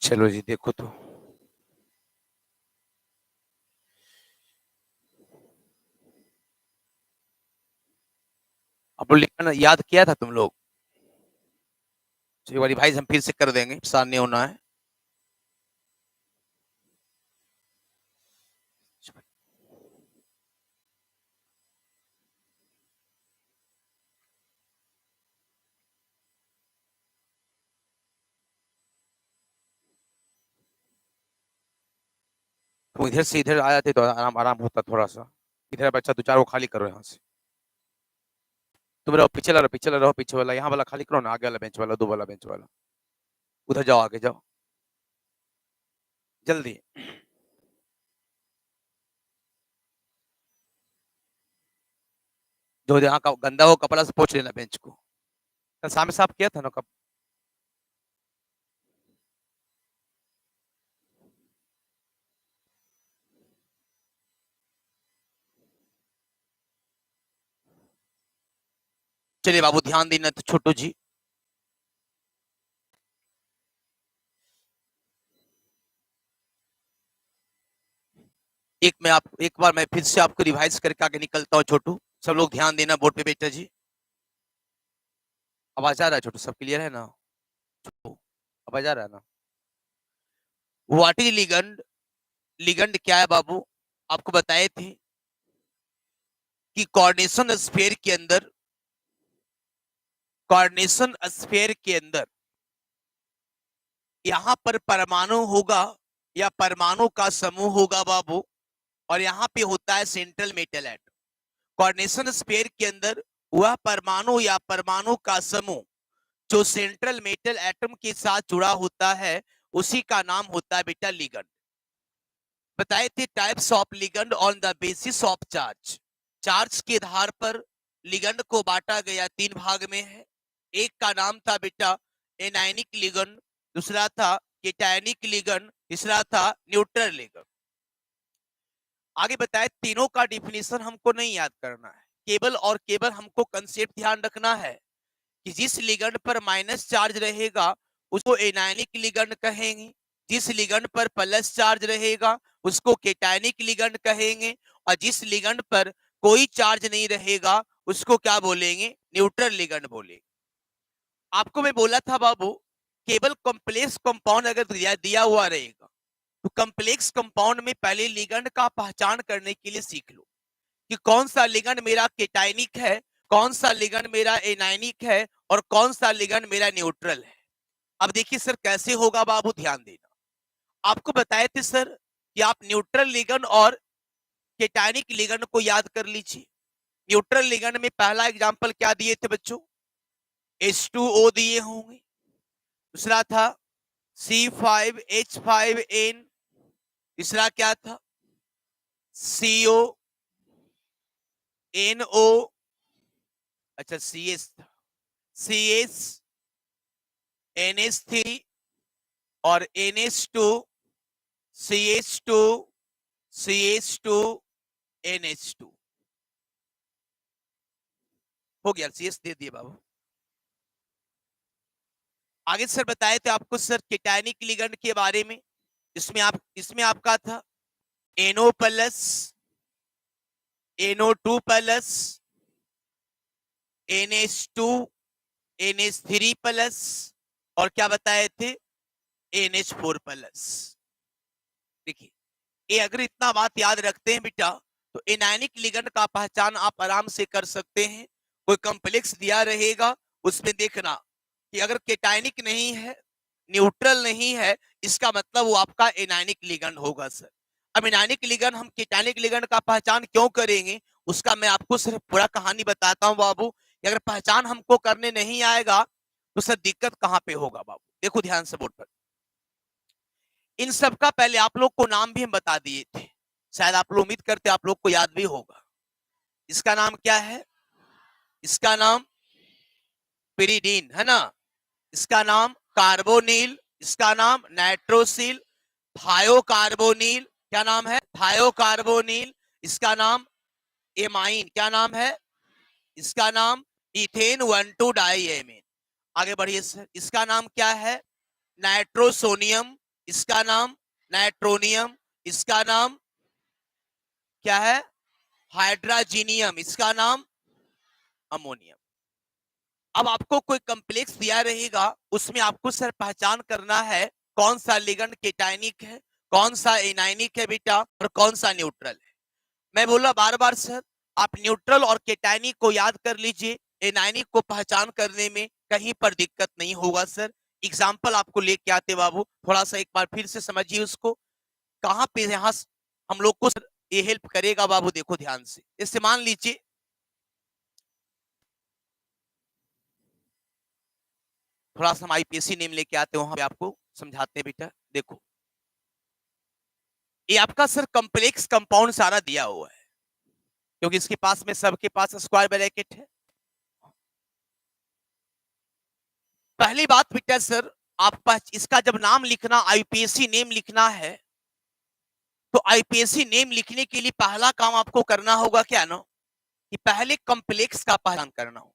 चलो जी देखो तो। अब लिखना याद किया था तुम लोग? एक बारी भाई हम फिर से कर देंगे, परेशान नहीं होना है। तुम इधर से इधर आ जाते तो आराम आराम होता थोड़ा सा। इधर बच्चा दो चार वो खाली करो यहाँ से। तुम रहो पीछे रहो, पीछे रहो, पीछे वाला यहाँ वाला खाली करो ना, आगे वाला बेंच वाला, दो वाला बेंच वाला। उधर जाओ, आगे जाओ जल्दी। जो यहाँ का गंदा हो कपड़ा से पोंछ लेना बेंच को। कल सामने साफ किया था ना कब? चलिए बाबू ध्यान देना तो छोटू जी। एक बार मैं फिर से आपको रिवाइज करके आगे निकलता हूँ छोटू। सब लोग ध्यान देना बोर्ड पे बेटा जी। आवाज आ रहा है छोटू? सब क्लियर है ना? छोटू, आवाज आ रहा है ना? What is ligand? लिगंड क्या है बाबू? आपको बताए थे कि कोऑर्डिनेशन स्फीयर के अंदर यहाँ पर परमाणु होगा या परमाणु का समूह होगा बाबू, और यहाँ पे होता है central metal atom. Coordination sphere के अंदर वह परमाणु या परमाणु का समूह जो सेंट्रल मेटल एटम के साथ जुड़ा होता है, उसी का नाम होता है बेटा लिगंड। बताए थे types of ligand on the basis of charge. Charge के आधार पर लिगंड को बांटा गया तीन भाग में है। एक का नाम था बेटा एनायनिक लिगंड, दूसरा था केटायनिक लिगंड, तीसरा था न्यूट्रल लिगंड। आगे बताए तीनों का डिफिनेशन हमको नहीं याद करना है, केवल और केवल हमको कंसेप्ट ध्यान रखना है कि जिस लिगंड पर माइनस चार्ज रहेगा उसको एनायनिक लिगंड कहेंगे, जिस लिगंड पर प्लस चार्ज रहेगा उसको केटायनिक लिगंड कहेंगे, और जिस लिगंड पर कोई चार्ज नहीं रहेगा उसको क्या बोलेंगे? न्यूट्रल लिगंड बोलेंगे। आपको मैं बोला था बाबू, केवल कॉम्प्लेक्स कंपाउंड अगर दिया हुआ रहेगा तो कॉम्प्लेक्स कंपाउंड में पहले लिगंड का पहचान करने के लिए सीख लो कि कौन सा लिगंड मेरा केटायनिक है, कौन सा लिगंड मेरा एनायनिक है, और कौन सा लिगंड मेरा न्यूट्रल है। अब देखिए सर कैसे होगा बाबू, ध्यान देना। आपको बताए थे सर कि आप न्यूट्रल लिगंड और केटायनिक लिगंड को याद कर लीजिए। न्यूट्रल लिगंड में पहला एग्जांपल क्या दिए थे बच्चों? H2O दिए होंगे। दूसरा था C5H5N। तीसरा क्या था? CONO। अच्छा CS था, CS, NH3 और NH2, CH2, CH2, NH2। हो गया, CS दे दिए बाबू। आगे सर बताए थे आपको सर केटायनिक लिगंड के बारे में। इसमें आपका था NO plus, NO2 plus, NH2, NH3 plus, और क्या बताए थे? NH4 plus. देखिए ये अगर इतना बात याद रखते हैं बेटा तो एनायनिक लिगंड का पहचान आप आराम से कर सकते हैं। कोई कॉम्प्लेक्स दिया रहेगा उसमें देखना कि अगर केटायनिक नहीं है, न्यूट्रल नहीं है, इसका मतलब वो आपका एनायनिक लिगंड होगा सर। अब एनायनिक लिगंड हम केटायनिक लिगंड का पहचान क्यों करेंगे उसका मैं आपको सिर्फ पूरा कहानी बताता हूं बाबू, कि अगर पहचान हमको करने नहीं आएगा तो सर दिक्कत कहां पे होगा बाबू। देखो ध्यान से बोर्ड पर, इन सब का पहले आप लोग को नाम भी हम बता दिए थे, शायद आप लोग उम्मीद करते आप लोग को याद भी होगा। इसका नाम क्या है? इसका नाम पिरिडीन है ना, इसका नाम कार्बोनिल, इसका नाम नाइट्रोसिल, थायोकार्बोनिल, क्या नाम है? थायोकार्बोनिल। इसका नाम एमाइन, क्या नाम है? इसका नाम इथेन 1,2-डाइएमीन। आगे बढ़िए सर, इसका नाम क्या है? नाइट्रोसोनियम, इसका नाम नाइट्रोनियम, इसका नाम क्या है, हाइड्रोजीनियम, इसका नाम अमोनियम। अब आपको कोई कॉम्प्लेक्स दिया रहेगा, उसमें आपको सर पहचान करना है कौन सा लिगेंड केटायनिक है, कौन सा एनायनिक है बेटा, और कौन सा न्यूट्रल है। मैं बोला बार बार सर, आप न्यूट्रल और केटायनिक को याद कर लीजिए, एनायनिक को पहचान करने में कहीं पर दिक्कत नहीं होगा सर। एग्जाम्पल आपको लेके आते बाबू, थोड़ा सा एक बार फिर से समझिए उसको, कहां पे यहां हम लोग को सर ये हेल्प करेगा बाबू, देखो ध्यान से। जैसे मान लीजिए थोड़ा सा हम आईपीएससी नेम लेके आते हैं, वहां पे आपको समझाते हैं बेटा। देखो ये आपका सर कॉम्प्लेक्स कंपाउंड सारा दिया हुआ है, क्योंकि इसके पास में सबके पास स्क्वायर ब्रैकेट है। पहली बात बेटा सर, आप इसका जब नाम लिखना, आईपीएससी नेम लिखना है, तो आईपीएससी नेम लिखने के लिए पहला काम आपको करना होगा क्या ना, कि पहले कॉम्प्लेक्स का पहचान करना हो।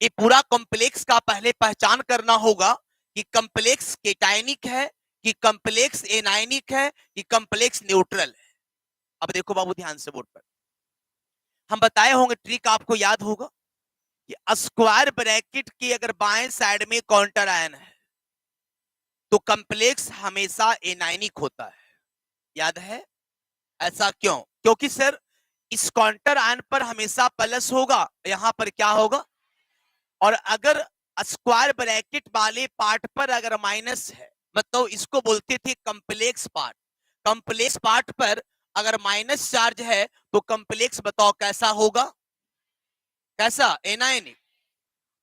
ये पूरा कॉम्प्लेक्स का पहले पहचान करना होगा कि कॉम्प्लेक्स केटायनिक है, कि कॉम्प्लेक्स एनायनिक है, कि कॉम्प्लेक्स न्यूट्रल है। अब देखो बाबू ध्यान से बोर्ड पर, हम बताए होंगे, ट्रिक आपको याद होगा कि स्क्वायर ब्रैकेट के अगर बाएं साइड में काउंटर आयन है तो कॉम्प्लेक्स हमेशा एनायनिक होता है, याद है? ऐसा क्यों? क्योंकि सर इस काउंटर आयन पर हमेशा प्लस होगा, यहां पर क्या होगा, और अगर स्क्वायर ब्रैकेट वाले पार्ट पर अगर माइनस है, मतलब इसको बोलते थे कॉम्प्लेक्स पार्ट। कॉम्प्लेक्स पार्ट पर अगर माइनस चार्ज है तो कॉम्प्लेक्स बताओ कैसा होगा, कैसा, एनायनिक।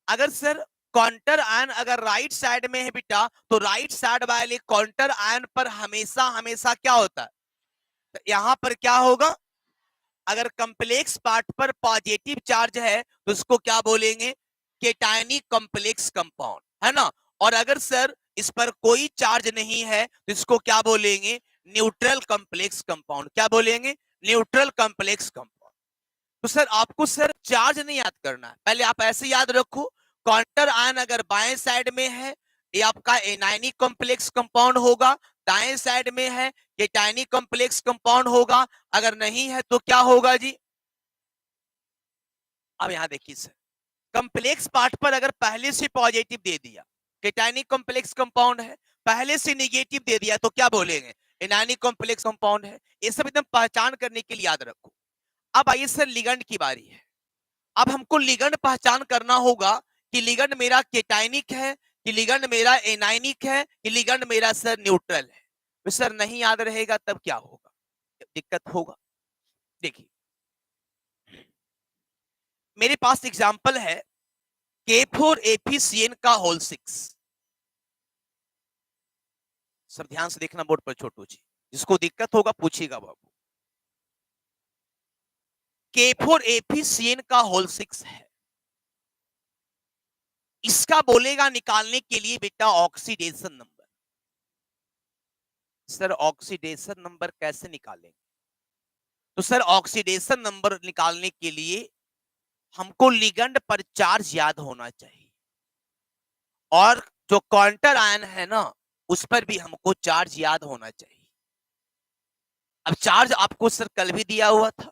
अगर सर काउंटर आयन अगर राइट साइड में है बेटा, तो राइट साइड वाले काउंटर आयन पर हमेशा हमेशा क्या होता है, तो यहां पर क्या होगा, अगर कॉम्प्लेक्स पार्ट पर पॉजिटिव चार्ज है तो उसको क्या बोलेंगे, केटायनिक कॉम्प्लेक्स कंपाउंड, है ना। और अगर सर इस पर कोई चार्ज नहीं है तो इसको क्या बोलेंगे, न्यूट्रल कॉम्प्लेक्स कंपाउंड। क्या बोलेंगे, न्यूट्रल कॉम्प्लेक्स कंपाउंड। तो सर आपको सर चार्ज नहीं याद करना है, पहले आप ऐसे याद रखो, काउंटर आयन अगर बाएं साइड में है ये आपका एनायनिक कॉम्प्लेक्स कंपाउंड होगा, दाएं साइड में है केटायनिक कॉम्प्लेक्स कंपाउंड होगा, अगर नहीं है तो क्या होगा जी। अब यहां देखिए सर, कॉम्प्लेक्स पार्ट पर अगर पहले से पॉजिटिव दे दिया, केटायनिक कॉम्प्लेक्स कंपाउंड है, पहले से निगेटिव दे दिया तो क्या बोलेंगे, एनायनिक कॉम्प्लेक्स कंपाउंड है। ये सब एकदम पहचान करने के लिए याद रखो। अब आइए सर लिगेंड की बारी है। अब हमको लिगेंड पहचान करना होगा कि लिगेंड मेरा केटायनिक है, कि लिगेंड मेरा एनायनिक है, कि लिगेंड मेरा सर न्यूट्रल है। तो सर नहीं याद रहेगा तब क्या होगा, दिक्कत होगा। देखिए मेरे पास एग्जांपल है K4APCN का होल 6। सब ध्यान से देखना बोर्ड पर छोटू जी, जिसको दिक्कत होगा पूछिएगा बाबू। K4APCN का होल 6 है, इसका बोलेगा निकालने के लिए बेटा oxidation number. Sir oxidation number कैसे निकालेंगे, तो सर ऑक्सीडेशन नंबर निकालने के लिए हमको लिगेंड पर चार्ज याद होना चाहिए, और जो काउंटर आयन है ना उस पर भी हमको चार्ज याद होना चाहिए। अब चार्ज आपको सर कल भी दिया हुआ था,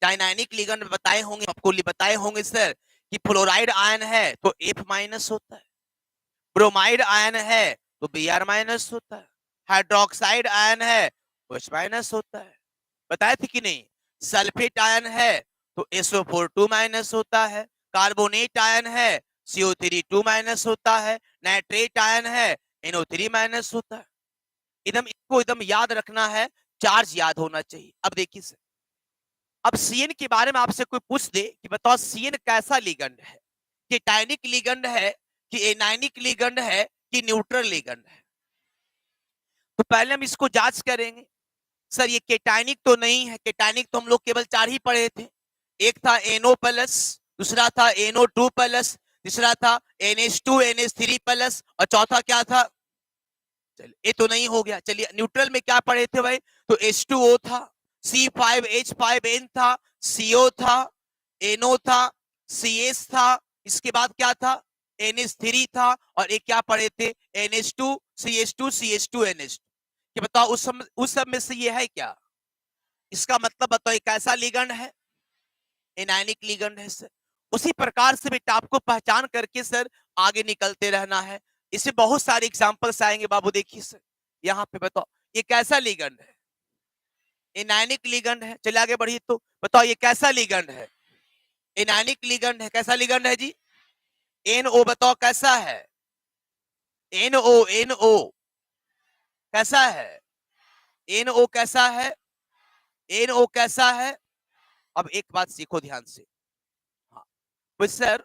डायनामिक लिगेंड बताए होंगे आपको, बताए होंगे सर कि फ्लोराइड आयन है तो F माइनस होता है, ब्रोमाइड आयन है तो Br माइनस होता है, हाइड्रोक्साइड आयन है तो H माइनस होता है, बताए थे कि नहीं। सल्फेट आयन है तो SO4 2 माइनस होता है, कार्बोनेट आयन है CO3 2 माइनस होता है, नाइट्रेट आयन है NO3 माइनस होता है। एकदम इसको एकदम याद रखना है, चार्ज याद होना चाहिए। अब देखिए सर, अब सीएन के बारे में आपसे कोई पूछ दे कि बताओ सीएन कैसा लिगेंड है, केटायनिक लिगेंड है, कि एनायनिक लिगेंड है, कि न्यूट्रल लिगेंड है, तो पहले हम इसको जांच करेंगे। सर ये केटायनिक तो नहीं है, केटायनिक तो हम लोग केवल 4 ही पढ़े थे, एक था NO प्लस, दूसरा था NO2 प्लस, तीसरा था NH2 NH3 प्लस, और चौथा क्या था, चलिए ये तो नहीं हो गया। चलिए न्यूट्रल में क्या पढ़े थे भाई, तो H2O था, C5H5N था, CO था, NO था, CS था, इसके बाद क्या था, NH3 था और एक क्या पढ़े थे NH2 CH2 CH2 NH2। कि बताओ उस सब में से ये है क्या? इसका मतलब बताओ ये कैसा लिगेंड है? एनायनिक लिगेंड है सर। उसी प्रकार से बेटा आपको पहचान करके सर आगे निकलते रहना है। इससे बहुत सारे एग्जांपल्स आएंगे बाबू। देखिए सर यहाँ पे बताओ ये कैसा लिगेंड है? एनायनिक लिगेंड है। चलिए आगे बढ़िए तो बताओ ये कैसा लिगेंड है? एनायनिक लिगेंड है। कैसा लिगेंड है जी? NO बताओ कैसा है? NO कैसा है? NO कैसा है? NO कैसा है? अब एक बात सीखो ध्यान से। हाँ तो सर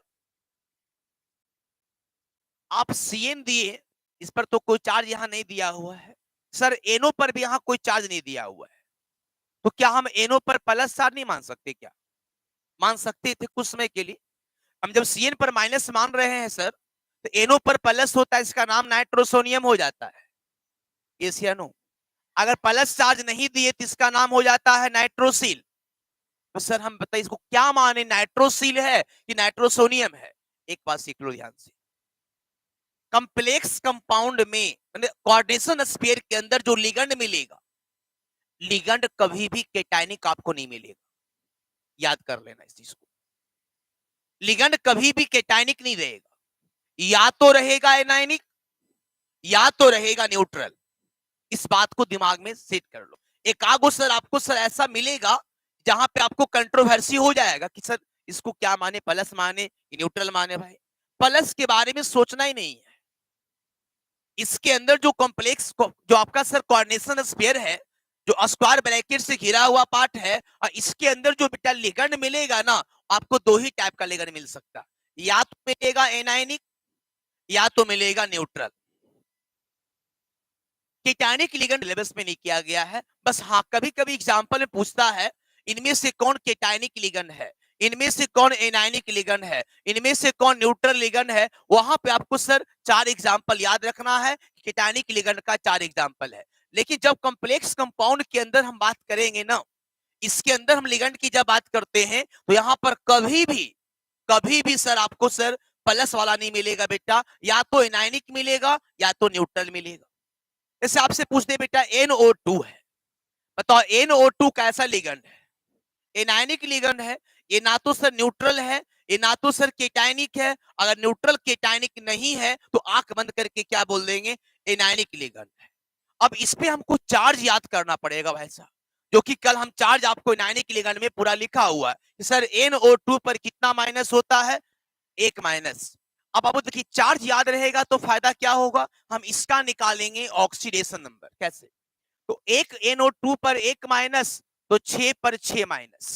आप CN दिए, इस पर तो कोई चार्ज यहां नहीं दिया हुआ है सर। NO पर भी यहां कोई चार्ज नहीं दिया हुआ है, तो क्या हम NO पर प्लस चार्ज नहीं मान सकते? क्या मान सकते थे कुछ समय के लिए। हम जब CN पर माइनस मान रहे हैं सर, तो NO पर प्लस होता है, इसका नाम नाइट्रोसोनियम हो जाता है। यस या नो? अगर प्लस चार्ज नहीं दिए तो इसका नाम हो जाता है नाइट्रोसिल। तो सर हम बताइए इसको क्या माने, नाइट्रोसिल है कि नाइट्रोसोनियम है? एक बात सीख लो ध्यान से। कंप्लेक्स कंपाउंड में कोऑर्डिनेशन स्फीयर के अंदर जो लिगेंड मिलेगा, लिगेंड कभी भी केटायनिक आपको नहीं मिलेगा। याद कर लेना इस चीज को। लिगेंड कभी भी केटायनिक नहीं रहेगा, या तो रहेगा एनायनिक या तो रहेगा न्यूट्रल। इस बात को दिमाग में सेट कर लो। एक आगो सर आपको सर ऐसा मिलेगा जहां पे आपको कंट्रोवर्सी हो जाएगा कि सर इसको क्या माने, प्लस माने कि न्यूट्रल माने। भाई प्लस के बारे में सोचना ही नहीं है। इसके अंदर जो कॉम्प्लेक्स जो आपका सर कोऑर्डिनेशन स्फीयर है, जो स्क्वायर ब्रैकेट से घिरा हुआ पार्ट है, और इसके अंदर जो बेटा लिगेंड मिलेगा ना, आपको दो ही टाइप का लिगेंड मिल सकता है। या तो मिलेगा एनायनिक या तो मिलेगा न्यूट्रल। केटायनिक लिगेंड सिलेबस में नहीं किया गया है। बस हाँ कभी कभी एग्जांपल में पूछता है इनमें से कौन केटायनिक लिगेंड है, इनमें से कौन एनायनिक लिगेंड है, इनमें से कौन न्यूट्रल लिगेंड है। वहां पे आपको सर 4 एग्जांपल याद रखना है। केटायनिक लिगेंड का 4 एग्जांपल है। लेकिन जब कॉम्प्लेक्स कंपाउंड के अंदर हम बात करेंगे ना, इसके अंदर हम लिगेंड की जब बात करते हैं, तो यहाँ पर कभी भी सर आपको सर प्लस वाला नहीं मिलेगा बेटा। या तो एनायनिक मिलेगा या तो न्यूट्रल मिलेगा। जैसे आपसे पूछते बेटा NO2 है, बताओ NO2 कैसा लिगेंड है? एनायनिक लिगेंड है। ये ना तो सर न्यूट्रल है, ये ना तो सर केटायनिक है। अगर न्यूट्रल केटायनिक नहीं है तो आंख बंद करके क्या बोल देंगे, एनायनिक लिगेंड है। अब इस पे हमको चार्ज याद करना पड़ेगा भाई साहब, जो कि कल हम चार्ज आपको एनायनिक लिगेंड में पूरा लिखा हुआ है कि सर NO2 पर कितना माइनस होता है, 1 माइनस। अब आपको देखिए चार्ज याद रहेगा तो फायदा क्या होगा, हम इसका निकालेंगे ऑक्सीडेशन नंबर। कैसे? तो एक NO2 पर 1 माइनस, तो 6 पर 6 माइनस।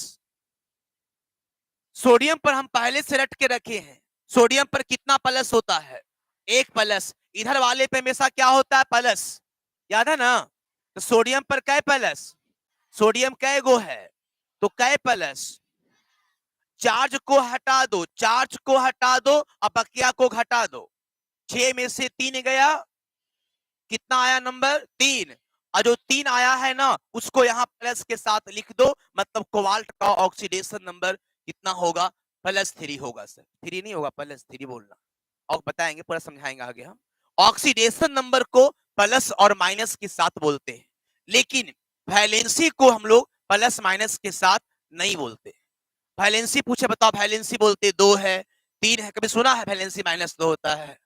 सोडियम पर हम पहले से रट के रखे हैं, सोडियम पर कितना प्लस होता है, 1 प्लस। इधर वाले पे हमेशा क्या होता है, प्लस। याद है ना? तो सोडियम पर कै प्लस, सोडियम कै गो है, तो कै प्लस। चार्ज को हटा दो, चार्ज को हटा दो, अपकिया को घटा दो। 6 में से 3 गया, कितना आया नंबर, 3। और जो 3 आया है ना, उसको यहां प्लस के साथ लिख दो। मतलब कोबाल्ट का ऑक्सीडेशन नंबर कितना होगा, +3 होगा सर। 3 नहीं होगा, +3 बोलना। और बताएंगे, पूरा समझाएंगे आगे हम। ऑक्सीडेशन नंबर को प्लस और माइनस के साथ बोलते हैं, लेकिन वैलेंसी को हम लोग प्लस माइनस के साथ नहीं बोलते। वैलेंसी पूछे बताओ, वैलेंसी बोलते 2 है, 3 है। कभी सुना है वैलेंसी -2 होता है?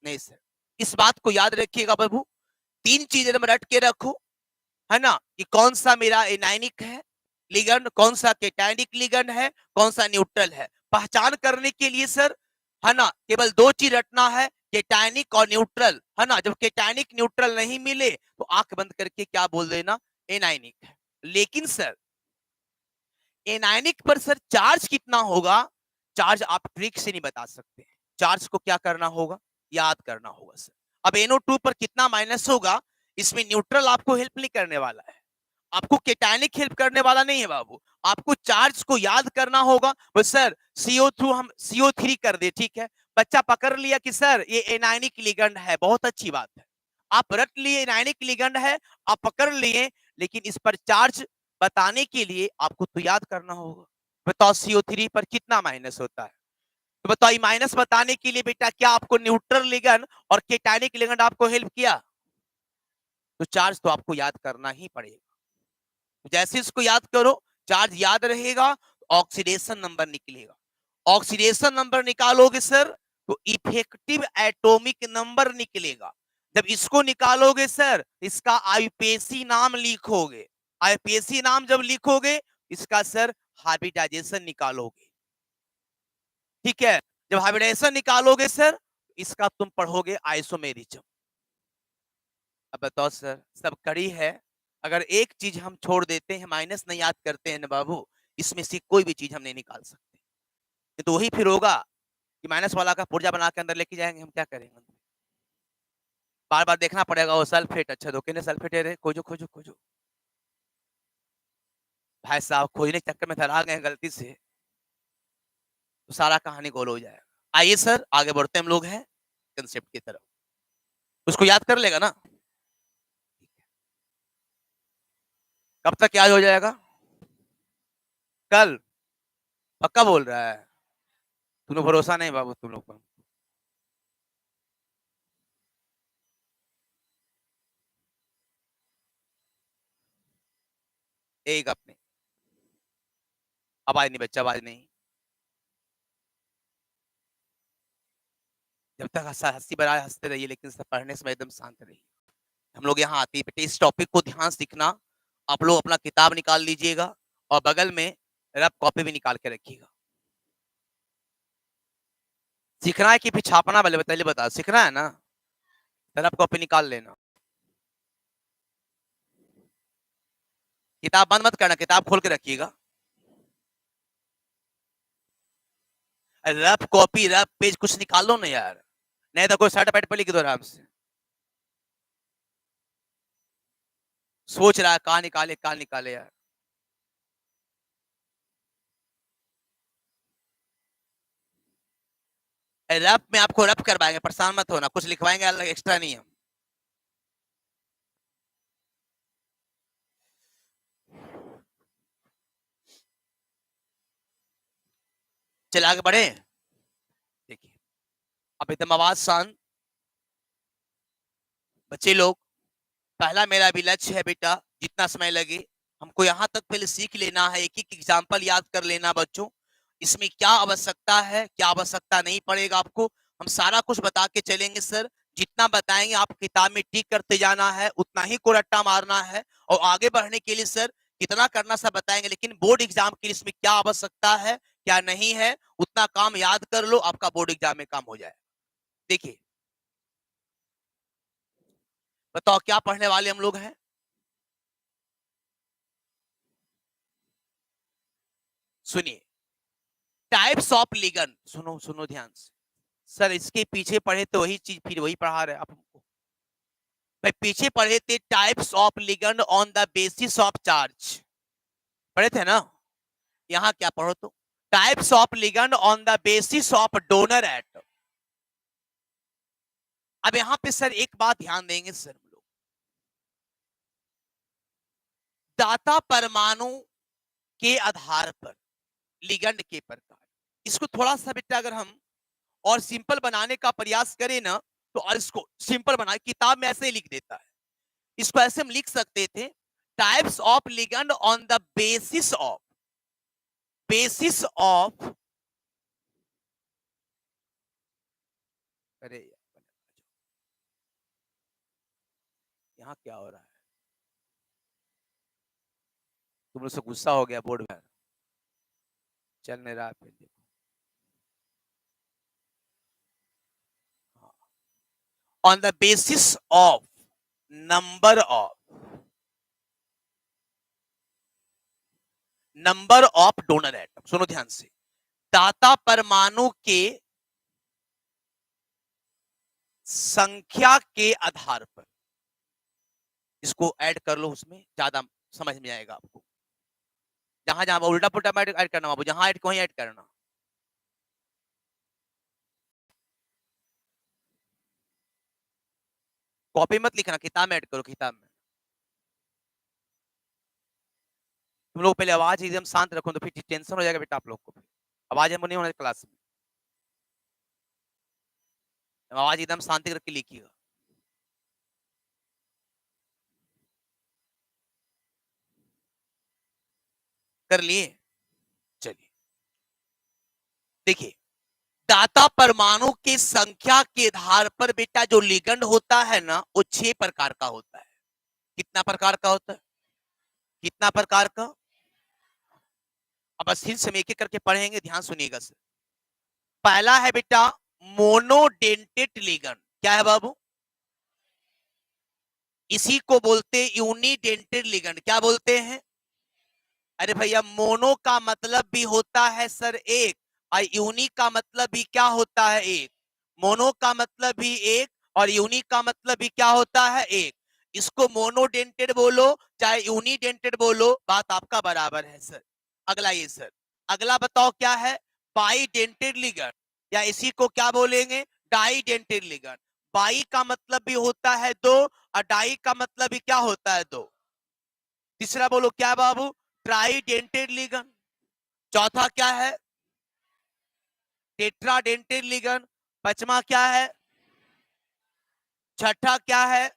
नहीं सर। इस बात को याद रखिएगा बाबू, 3 चीजें रट के रखो, है ना, कि कौन सा मेरा एनायनिक है लिगेंड, कौन सा केटायनिक लिगेंड है, कौन सा न्यूट्रल है। पहचान करने के लिए सर, है ना, केवल 2 चीज रटना है, केटायनिक और न्यूट्रल, है ना। जब केटायनिक न्यूट्रल नहीं मिले तो आंख बंद करके क्या बोल देना, एनायनिक है। लेकिन सर एनायनिक पर सर चार्ज कितना होगा, चार्ज आप ट्रिक से नहीं बता सकते। चार्ज को क्या करना होगा, याद करना होगा सर। अब NO2 पर कितना माइनस होगा, इसमें न्यूट्रल आपको हेल्प नहीं करने वाला है, आपको केटायनिक हेल्प करने वाला नहीं है बाबू। आपको चार्ज को याद करना होगा। बस सर CO2 हम CO3 कर दे, ठीक है, बच्चा पकड़ लिया कि सर ये एनायनिक लिगेंड है, बहुत अच्छी बात है। आप रट लिए एनायनिक लिगेंड है, आप पकड़ लिए, लेकिन इस पर चार्ज बताने के लिए आपको तो याद करना होगा। बताओ CO3 पर कितना माइनस होता है, तो बताओ माइनस बताने के लिए बेटा क्या आपको न्यूट्रल लिगेंड और केटायनिक लिगेंड आपको हेल्प किया? तो चार्ज तो आपको याद करना ही पड़ेगा। जैसे इसको याद करो, चार्ज याद रहेगा, ऑक्सीडेशन नंबर निकलेगा। ऑक्सीडेशन नंबर निकालोगे सर तो इफेक्टिव एटॉमिक नंबर निकलेगा। जब इसको निकालोगे सर, इसका आईपीएसी नाम लिखोगे। आईपीएसी नाम जब लिखोगे, इसका सर हाइब्रिडाइजेशन निकालोगे। ठीक है, जब हाइब्रिडाइजेशन निकालोगे सर, इसका तुम पढ़ोगे आइसोमेरिज्म। अब बताओ सर, सब कड़ी है, अगर एक चीज हम छोड़ देते हैं, माइनस नहीं याद करते हैं ना बाबू, इसमें से कोई भी चीज हम नहीं निकाल सकते। ये तो वही फिर होगा कि माइनस वाला का पुर्जा बना के अंदर लेके जाएंगे, हम क्या करेंगे? बार बार देखना पड़ेगा वो सल्फेट, अच्छा दो कितने सल्फेट है, खोजो खोजो खोजो। भाई साहब खोजने के चक्कर में धरा गए गलती से, तो सारा कहानी गोल हो जाएगा। आइए सर आगे बढ़ते हम लोग हैं कंसेप्ट की तरफ। उसको याद कर लेगा ना? कब तक याद हो जाएगा? कल? पक्का बोल रहा है? तुम्हें भरोसा नहीं बाबू तुम लोग पर? एक अपने आवाज नहीं बच्चा, आवाज नहीं। जब तक हंसी बना हंसते रहिए, लेकिन सब पढ़ने समय एकदम शांत रहिए। हम लोग यहाँ आते हैं इस टॉपिक को ध्यान सीखना। आप लोग अपना किताब निकाल लीजिएगा और बगल में रफ कॉपी भी निकाल के रखिएगा। सीखना है कि फिर छापना? पहले बता, सीखना है ना? रफ कॉपी निकाल लेना। किताब बंद मत करना, किताब खोल के रखिएगा। रफ कॉपी रफ पेज कुछ निकाल लो ना यार, नहीं तो कोई सर्टिफाइड पे लिख दो आराम से। सोच रहा है कहाँ निकाले यार। रफ में आपको रफ करवाएंगे, परेशान मत होना, कुछ लिखवाएंगे अलग एक्स्ट्रा नहीं हम। चल आगे बढ़े। देखिए अब एकदम आवाज शांत बच्चे लोग। पहला मेरा भी लक्ष्य है बेटा, जितना समय लगे हमको यहाँ तक पहले सीख लेना है, एक एक एग्जाम्पल याद कर लेना बच्चों। इसमें क्या आवश्यकता है, क्या आवश्यकता नहीं पड़ेगा आपको, हम सारा कुछ बता के चलेंगे सर। जितना बताएंगे आप किताब में टिक करते जाना है, उतना ही को रट्टा मारना है। और आगे बढ़ने के लिए सर कितना करना सब बताएंगे, लेकिन बोर्ड एग्जाम के लिए इसमें क्या आवश्यकता है क्या नहीं है, उतना काम याद कर लो, आपका बोर्ड एग्जाम में काम हो जाए। देखिए बताओ क्या पढ़ने वाले हम लोग हैं? सुनिए, टाइप्स ऑफ लिगन, सुनो सुनो ध्यान से। सर इसके पीछे पढ़े तो वही चीज फिर वही पढ़ा रहे आप हमको। भाई पीछे पढ़े थे types of ligand on the basis of charge, पढ़े थे ना? यहाँ क्या पढ़ो तो types of ligand on the basis of donor atom. अब यहाँ पे सर एक बात ध्यान देंगे सर हम लोग, दाता परमाणु के आधार पर लिगंड के प्रकार, इसको थोड़ा सा बेटा अगर हम और सिंपल बनाने का प्रयास करें ना, तो और इसको सिंपल बना, किताब में ऐसे ही लिख देता है, इसको ऐसे हम लिख सकते थे types of ligand on the basis of अरे यहाँ क्या हो रहा है? तुम लोग से गुस्सा हो गया बोर्ड में, चल नहीं रहा फिर देखो। On the basis of number of donor atom, सुनो ध्यान से, दाता परमाणु के संख्या के आधार पर, इसको ऐड कर लो, उसमें ज्यादा समझ में आएगा आपको। जहां जहां उल्टा पुल्टा ऐड करना बाबू, जहां ऐड वहीं ऐड करना। कॉपी मत लिखना, किताब में ऐड करो, किताब में। तुम लोग पहले आवाज एकदम शांत रखो, तो फिर टेंशन हो जाएगा बेटा आप लोग को, आवाज हम नहीं होना क्लास में। आवाज एकदम शांति करके लिखिएगा। कर लिए? चलिए देखिए, दाता परमाणु की संख्या के आधार पर बेटा जो लिगंड होता है ना, वो 6 प्रकार का होता है। कितना प्रकार का होता है? कितना प्रकार का? अब अस्थिर से एक एक करके पढ़ेंगे, ध्यान सुनिएगा सर। पहला है बेटा मोनोडेंटेट लिगंड। क्या है बाबू? इसी को बोलते यूनिडेंटेड लिगंड। क्या बोलते हैं? अरे भैया, मोनो का मतलब भी होता है सर एक, और यूनिक का मतलब भी क्या होता है? एक। मोनो का मतलब भी एक और यूनिक का मतलब भी क्या होता है? एक। इसको मोनोडेंटेड बोलो चाहे यूनिडेंटेड बोलो, बात आपका बराबर है सर। अगला ये सर, अगला बताओ क्या है? बाईडेंटेड लिगंड, या इसी को क्या बोलेंगे? डाईडेंटेड लिगंड। बाई का मतलब भी होता है दो, और डाई का मतलब भी क्या होता है? दो। तीसरा बोलो क्या बाबू? ट्राइडेंटेड लिगन। चौथा क्या है? Tetradentate ligand. पांचवा क्या है? छठा क्या है?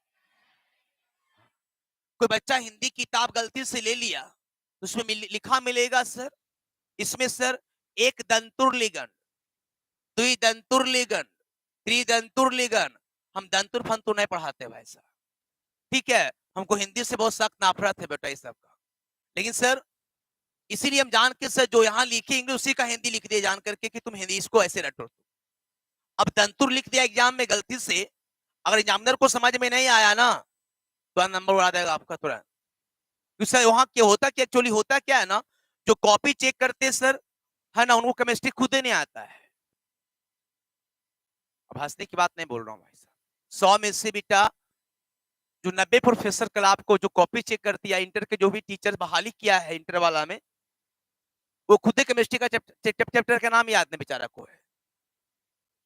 कोई बच्चा हिंदी किताब गलती से ले लिया तो उसमें लिखा मिलेगा सर, इसमें सर एक दंतुर लिगन, द्विदंतुर लिगन, त्रिदंतुर लिगन। हम दंतुर फंतुर नहीं पढ़ाते भाई साहब, ठीक है? हमको हिंदी से बहुत सख्त नफरत है बेटा इस सब का। लेकिन सर इसीलिए हम जान के सर जो यहाँ लिखेंगे उसी का हिंदी लिख दिए जान करके कि तुम हिंदी इसको ऐसे रटो। अब दंतुर लिख दिया एग्जाम में गलती से, अगर एग्जामिनर को समझ में नहीं आया ना तो नंबर उड़ा देगा आपका तुरंत। सर वहां क्या होता, क्या एक्चुअली होता क्या है ना, जो कॉपी चेक करते हैं सर, है ना, उनको केमिस्ट्री खुद ही नहीं आता है। अब हंसने की बात नहीं बोल रहा हूँ भाई साहब। 100 में से बेटा जो 90 प्रोफेसर क्लास को जो कॉपी चेक करती है, इंटर के जो भी टीचर बहाली किया है इंटर वाला में, वो खुद ही केमिस्ट्री का चैप्टर का नाम याद नहीं बेचारा को है।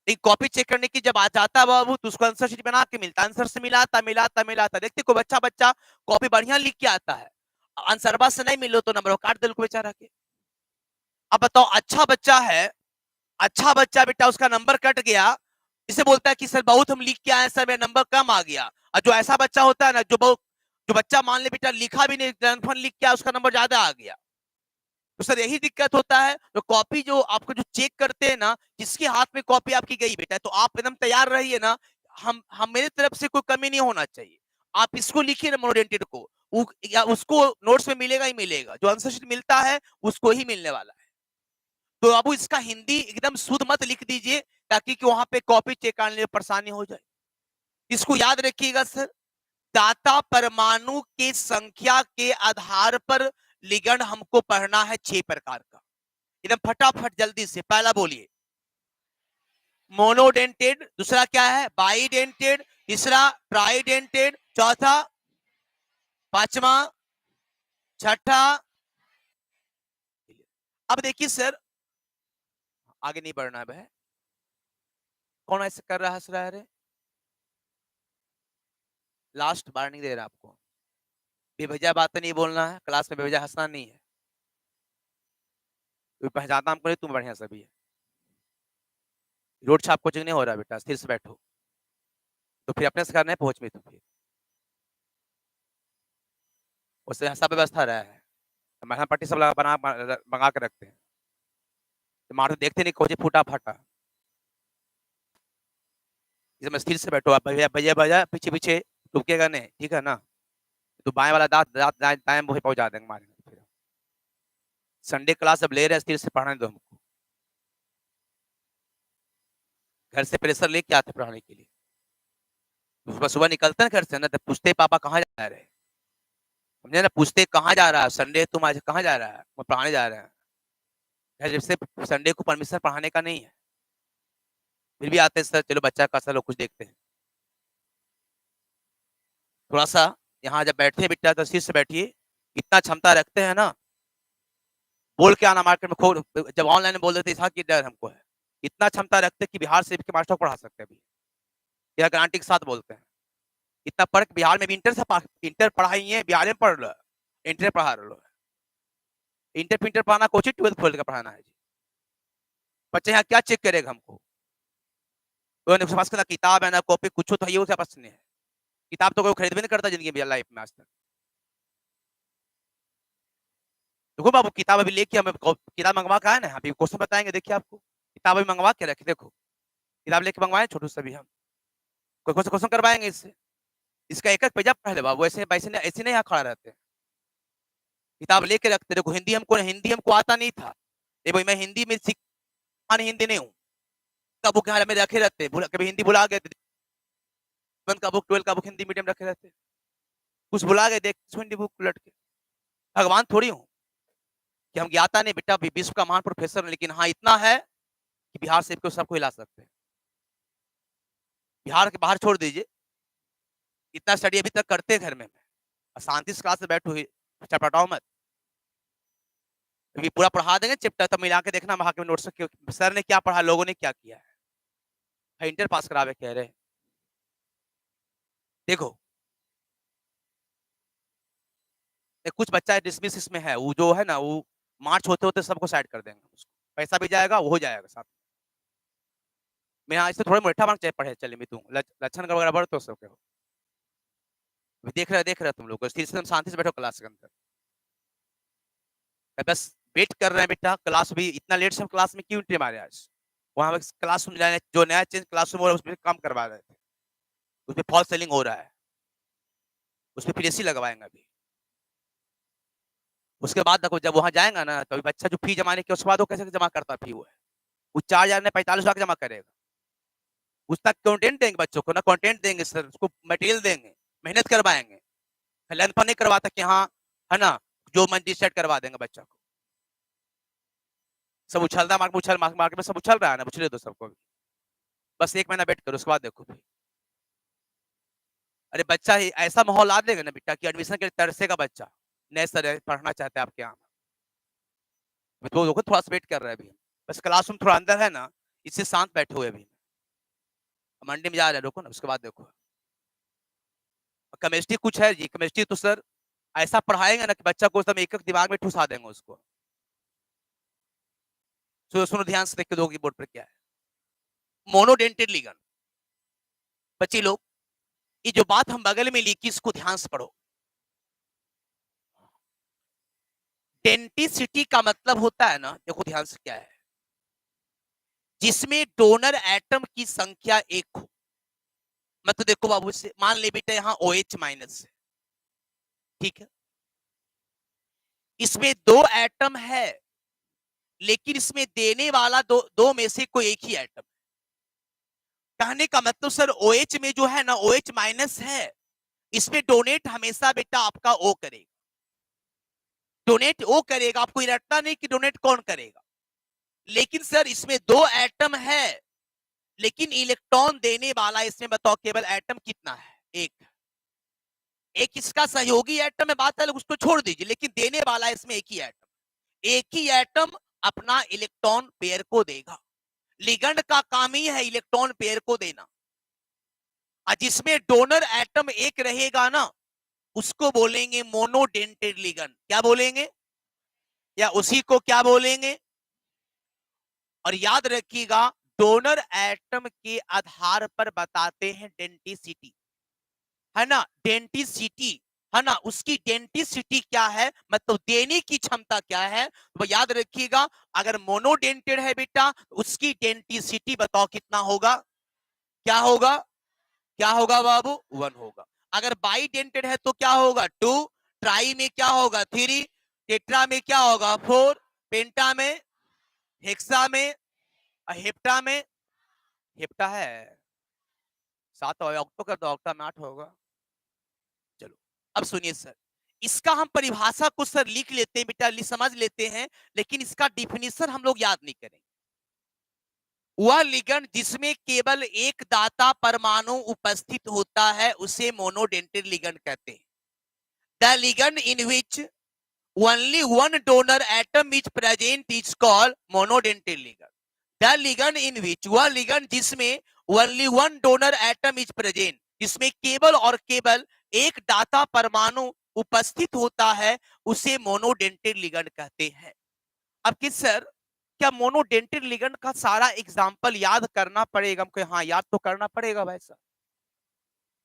एक कॉपी चेक करने की जब आ जाता बाबू तो उसको आंसर शीट बना के मिलता, आंसर से मिलाता मिलाता मिलाता, देखते को बच्चा बच्चा कॉपी बढ़िया लिख के आता है, आंसरबा से नहीं मिलो तो नंबर काट दे को बेचारा के। अब बताओ अच्छा बच्चा है, अच्छा बच्चा बेटा उसका नंबर कट गया, इसे बोलता है कि सर बहुत हम लिख के आए सर मेरा नंबर कम आ गया। और जो ऐसा बच्चा होता है ना, जो बच्चा मान ले बेटा लिखा भी नहीं, लिख के उसका नंबर ज्यादा आ गया, तो सर यही दिक्कत होता है। तो कॉपी जो आपको जो चेक करते हैं ना, जिसके हाथ में कॉपी आपकी गई बेटा, तो आप एकदम तैयार रहिए ना, हम मेरी तरफ से कोई कमी नहीं होना चाहिए। आप इसको लिखिए ना मोनोडेंटेड को, या उसको नोट्स में मिलेगा ही मिलेगा, जो आंसर शीट मिलता है उसको ही मिलने वाला है। तो अब इसका हिंदी एकदम शुद्ध मत लिख दीजिए ताकि कि वहां पे कॉपी चेक करने में परेशानी हो जाए। इसको याद रखिएगा सर, दाता परमाणु की संख्या के आधार पर लिगंड हमको पढ़ना है 6 प्रकार का। एकदम फटाफट जल्दी से, पहला बोलिए मोनोडेंटेड, दूसरा क्या है? बाईडेंटेड, तीसरा ट्राइडेंटेड, चौथा, पांचवा, छठा। अब देखिए सर, आगे नहीं बढ़ना है, कौन ऐसे कर रहा हंस रहा है? लास्ट बार नहीं दे रहा आपको, बेवजह बातें नहीं बोलना है क्लास में, बेवजह हंसना नहीं है। तो पहचानता हमको नहीं, तुम बढ़िया सभी है। रोड छाप कोचिंग नहीं हो रहा बेटा, स्थिर से बैठो। तो फिर अपने से करना है पहुंच में, तो फिर उससे ऐसा व्यवस्था रहा है, मैथम पट्टी सब बना मंगा के रखते हैं, तो मार तो देखते नहीं कोचे फूटा फाटा। इसमें स्थिर से बैठो आप, भैया भैया भैया पीछे पीछे टुकेगा नहीं, ठीक है ना? तो बाएं वाला दांत दांत दाएं मुंह पहुंचा देंगे मारे। फिर संडे क्लास अब ले रहे हैं, स्थिर से पढ़ने दो हमको। घर से प्रेशर लेके आते पढ़ाने के लिए, सुबह सुबह निकलते हैं घर से ना, तो पूछते पापा कहाँ जा रहे हैं, समझे ना, पूछते कहाँ जा रहा है, संडे तुम आज कहाँ जा रहा है? मैं पढ़ाने जा रहे हैं। घर से संडे को परमिशन पढ़ाने का नहीं है, फिर भी आते हैं सर, चलो बच्चा का सर लोग कुछ देखते हैं। थोड़ा सा यहाँ जब बैठे बेटा तो शीर्ष से बैठिए, इतना क्षमता रखते हैं ना, बोल के आना मार्केट में खो, जब ऑनलाइन बोल देते था कि डर हमको है, इतना क्षमता रखते कि बिहार से के मास्टर पढ़ा सकते हैं अभी, यह गारंटी के साथ बोलते हैं। इतना पढ़ बिहार में भी इंटर पढ़ाई है, बिहार में पढ़ लो, इंटर पढ़ा लो, इंटर फिंटर पढ़ाना कोचिंग 12th का पढ़ाना है जी। बच्चे यहाँ क्या चेक करेगा हमको? उसके पास ना किताब है ना कॉपी, कुछ तो है उसके पास नहीं है। किताब तो कोई खरीद भी नहीं करता जिंदगी में, लाइफ में आज तक। देखो बाबू, किताब अभी लेके हमें किताब मंगवा का है ना, अभी क्वेश्चन बताएंगे, देखिए आपको किताब अभी मंगवा के रखे, देखो किताब लेके मंगवाए छोटू से भी हम, कोई क्वेश्चन क्वेश्चन करवाएंगे इससे। इसका एक एक पेजा पढ़ ले बाबू, ऐसे ऐसे नहीं यहाँ खड़ा रहते। किताब लेके रखते, देखो हिंदी हमको आता नहीं था, ये भाई मैं हिंदी में हिंदी नहीं हूँ, का बुक यहाँ में रखे रहते, कभी हिंदी भुला गए, का बुक 12 का बुक हिंदी मीडियम रखे रहते, कुछ भुला गए, देख हिंदी बुक उलट के। भगवान थोड़ी हूँ कि हम ज्ञाता नहीं बेटा, विश्व का महान प्रोफेसर, लेकिन हाँ इतना है कि बिहार से सबको हिला सकते हैं। बिहार के बाहर छोड़ दीजिए, इतना स्टडी अभी तक करते हैं घर में, शांति से क्लास में बैठो, चटपटाओ मत, अभी पूरा पढ़ा देंगे चैप्टर, तब मिला के देखना वहां के नोट्स सर ने क्या पढ़ा, लोगों ने क्या किया है। इंटर पास करावे कह रहे हैं। देखो कुछ बच्चा डिसमिस इसमें है, वो जो है ना, वो मार्च होते होते सबको साइड कर देंगे, उसको पैसा भी जाएगा, वो हो जाएगा साथ। मैं यहाँ इससे थोड़े मोटा मांग चाहे पढ़े चले, मैं तू लक्षण वगैरह बढ़ तो सबके हो, देख रहे तुम लोग, शांति से बैठो क्लास के अंदर, बस वेट कर रहे हैं बेटा। क्लास भी इतना लेट से हम क्लास में क्यों एंट्री मारे आज, वहां क्लास जो नया चेंज क्लासरूम हो रहा है उसमें काम करवा रहे थे, उसमें फॉल सेलिंग हो रहा है, उसमें फिर एसी लगवाएंगे अभी। उसके बाद देखो जब वहां जाएगा ना, तो बच्चा जो फी जमाने के उसके बाद वो कैसे जमा करता फी, वो 4,000 ने 45 लाख जमा करेगा, उस तक कंटेंट देंगे बच्चों को ना, कंटेंट देंगे सर, उसको मटेरियल देंगे, मेहनत करवाएंगे, लेंथ पर नहीं करवाता कि हाँ है ना जो मंडी सेट करवा देंगे बच्चा को। सब उछलता मार्केट में सब उछल रहा है ना, उछले दो सबको भी, बस 1 महीना वेट करो, उसके बाद देखो भी। अरे बच्चा ही ऐसा माहौल आ देगा ना बेटा कि एडमिशन के तरसेगा बच्चा, नए सर पढ़ना चाहते हैं आपके यहाँ, तो देखो थोड़ा सा वेट कर रहे हैं अभी, बस क्लासरूम थोड़ा अंदर है ना, इससे शांत बैठे हुए अभी, मंडी में जा रहे हैं, रुको ना, उसके बाद देखो। केमिस्ट्री कुछ है जी, केमिस्ट्री तो सर ऐसा पढ़ाएंगे ना कि बच्चा को एकदम एक दिमाग में ठुसा देंगे उसको। सुनो ध्यान से देख के दोगी बोर्ड पर क्या है, मोनोडेंटेड लिगन। बच्चे लोग ये जो बात हम बगल में लिखी इसको ध्यान से पढ़ो। डेंटिसिटी का मतलब होता है ना, देखो ध्यान से क्या है, जिसमें डोनर एटम की संख्या 1 हो। मतलब देखो बाबू, से मान ले बेटा यहाँ OH माइनस है, ठीक है, इसमें 2 एटम है, लेकिन इसमें देने वाला दो में से कोई एक ही एटम। कहने का मतलब सर OH में जो है ना OH माइनस है, इसमें डोनेट हमेशा बेटा आपका O करेगा, डोनेट O करेगा, आपको रटना नहीं कि डोनेट कौन करेगा। लेकिन सर इसमें 2 एटम है, लेकिन इलेक्ट्रॉन देने वाला इसमें बताओ केवल एटम कितना है, एक इसका सहयोगी एटम है, बात है उसको छोड़ दीजिए, लेकिन देने वाला इसमें एक ही एटम अपना इलेक्ट्रॉन पेयर को देगा। लिगंड का काम ही है इलेक्ट्रॉन पेयर को देना, और जिसमें डोनर एटम एक रहेगा ना, उसको बोलेंगे मोनोडेंटेड लिगंड। क्या बोलेंगे, या उसी को क्या बोलेंगे। और याद रखिएगा, डोनर एटम के आधार पर बताते हैं डेंटिसिटी, है ना, डेंटिसिटी है ना, उसकी डेंटिसिटी क्या है, मतलब देने की क्षमता क्या है। तो याद रखिएगा, अगर मोनोडेंटेड है बेटा, उसकी डेंटिसिटी बताओ कितना होगा, क्या होगा, क्या होगा बाबू, 1 होगा। अगर बाई डेंटेड है तो क्या होगा, 2, ट्राई में क्या होगा, 3, टेट्रा में क्या होगा, 4, पेंटा में, हेक्सा में, हेप्टा में, हेप्टा है 7 होगा, ऑक्टो कर दो, ऑक्टा में 8 होगा। चलो अब सुनिए सर, इसका हम परिभाषा को सर लिख लेते हैं बेटा, समझ लेते हैं, लेकिन इसका डिफिनीशन हम लोग याद नहीं करेंगे। वह लिगंड जिसमें केवल एक दाता परमाणु उपस्थित होता है उसे मोनोडेंटेड लिगंड कहते हैं। The ligand in which only one donor atom is present is called monodentate ligand. The ligand in which, वह लिगंड जिसमें only one donor atom is present, जिसमें केवल और केवल एक दाता परमाणु उपस्थित होता है, उसे मोनोडेंटेड लिगंड कहते हैं। अब किस सर क्या मोनोडेंटेड लिगेंड का सारा एग्जाम्पल याद करना पड़ेगा हमको? हाँ, याद तो करना पड़ेगा भाई साहब।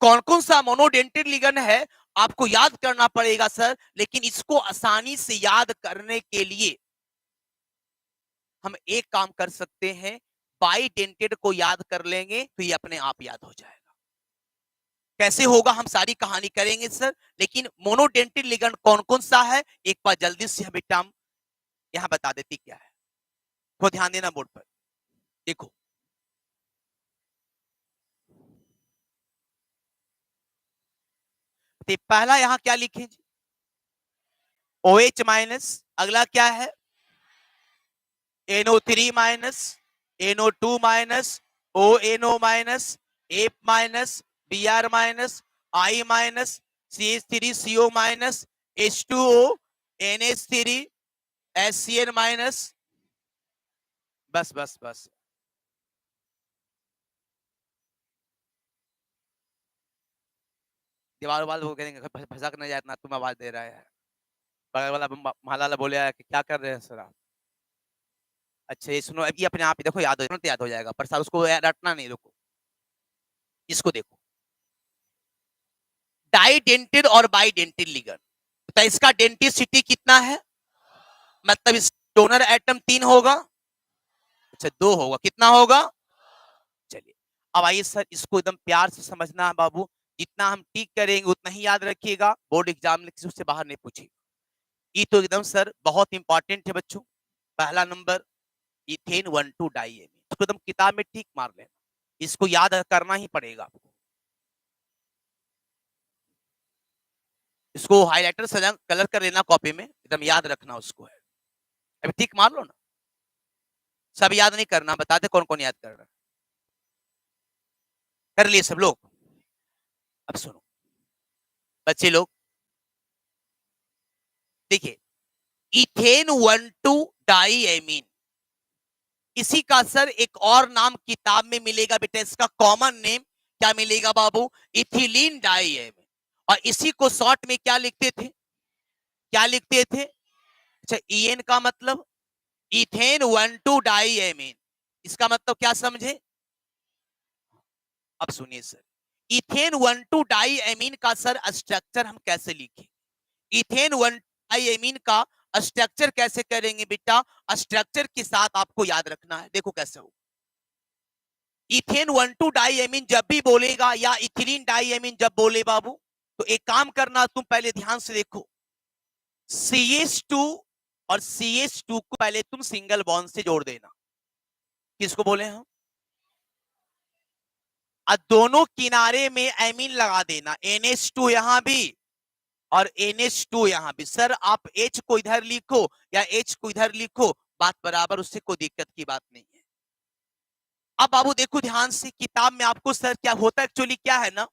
कौन कौन सा मोनोडेंटेड लिगेंड है आपको याद करना पड़ेगा सर, लेकिन इसको आसानी से याद करने के लिए हम एक काम कर सकते हैं, बाइडेंटेड को याद कर लेंगे तो ये अपने आप याद हो जाएगा। कैसे होगा हम सारी कहानी करेंगे सर, लेकिन मोनोडेंटेड लिगेंड कौन कौन सा है एक बार जल्दी से बेटा हम यहां बता देती क्या है। तो ध्यान देना बोर्ड पर, देखो तो पहला यहां क्या लिखे जी, OH माइनस, अगला क्या है NO3 minus, NO2 minus, ONO minus, F minus, Br minus, I minus, CH3CO minus, H2O, NH3, HCl minus. बस बस बस, दीवार वाल वो कहेंगे भसक न जाए, इतना तुम आवाज दे रहा है। बगल वाला महला बोले कि क्या कर रहे हैं सर आप। अच्छा ये सुनो, अभी अपने आप ही देखो याद हो, याद हो जाएगा, पर सर उसको रटना नहीं, रुको इसको देखो, डाइडेंटेड और बाइडेंटेड लिगेंड, तो इसका डेंटिसिटी कितना है, मतलब इस डोनर एटम 3 होगा, अच्छा 2 होगा, कितना होगा। चलिए अब आइए सर, इसको एकदम प्यार से समझना है बाबू, जितना हम टिक करेंगे उतना ही याद रखिएगा, बोर्ड एग्जाम में किसी से बाहर नहीं पूछेगा। ये तो एकदम सर बहुत इंपॉर्टेंट है बच्चों। पहला नंबर इथेन 1,2 डाइएमीन, इसको एकदम किताब में ठीक मार लेना, इसको याद करना ही पड़ेगा आपको। इसको हाईलाइटर से कलर कर लेना कॉपी में, एकदम याद रखना उसको है। अभी ठीक मार लो ना, सब याद नहीं करना, बताते कौन कौन याद कर रहा है। कर लिए सब लोग। अब सुनो बच्चे लोग, देखिए इथेन 1,2 डाइएमीन, इसी का सर एक और नाम किताब में मिलेगा बेटा, इसका कॉमन नेम क्या मिलेगा बाबू, इथिलीन डाइएमीन। और इसी को शॉर्ट में क्या लिखते थे, क्या लिखते थे, अच्छा ईएन का मतलब इथेन 1,2 डाइएमीन, इसका मतलब क्या समझे। अब सुनिए सर, इथेन 1,2 डाइएमीन का सर स्ट्रक्चर हम कैसे लिखें, इथेन 1 डाइएमीन का स्ट्रक्चर कैसे करेंगे बेटा, स्ट्रक्चर के साथ आपको याद रखना है, देखो कैसे हो। इथेन 1,2 डाइएमीन जब भी बोलेगा या इथिलीन डाइएमीन जब बोले बाबू, तो एक काम करना, तुम पहले ध्यान से देखो, CH2 और CH2 को पहले तुम सिंगल बॉन्ड से जोड़ देना, किसको बोले हम, और दोनों किनारे में एमीन लगा देना, NH2 यहां भी और NH2 यहां भी। सर आप H को इधर लिखो या H को इधर लिखो, बात बराबर, उससे कोई दिक्कत की बात नहीं है। अब बाबू देखो ध्यान से, किताब में आपको सर क्या होता है, एक्चुअली क्या है ना,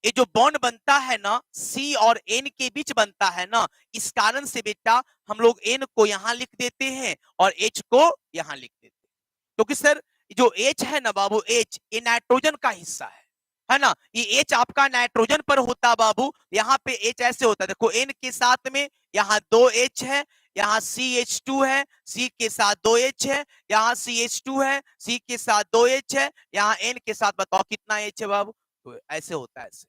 ये जो बॉन्ड बनता है ना C और N के बीच बनता है ना, इस कारण से बेटा हम लोग N को यहां लिख देते हैं और H को यहां लिख देते हैं, क्योंकि सर जो H है ना बाबू, H ये नाइट्रोजन का हिस्सा है ना, ये H आपका नाइट्रोजन पर होता बाबू, यहाँ पे H ऐसे होता है, देखो N के साथ में यहाँ 2 H है, यहाँ CH2 है, C के साथ 2 H है, यहाँ CH2 है, C के साथ 2 H है, यहाँ N के साथ बताओ कितना H है बाबू, तो ऐसे होता है ऐसे।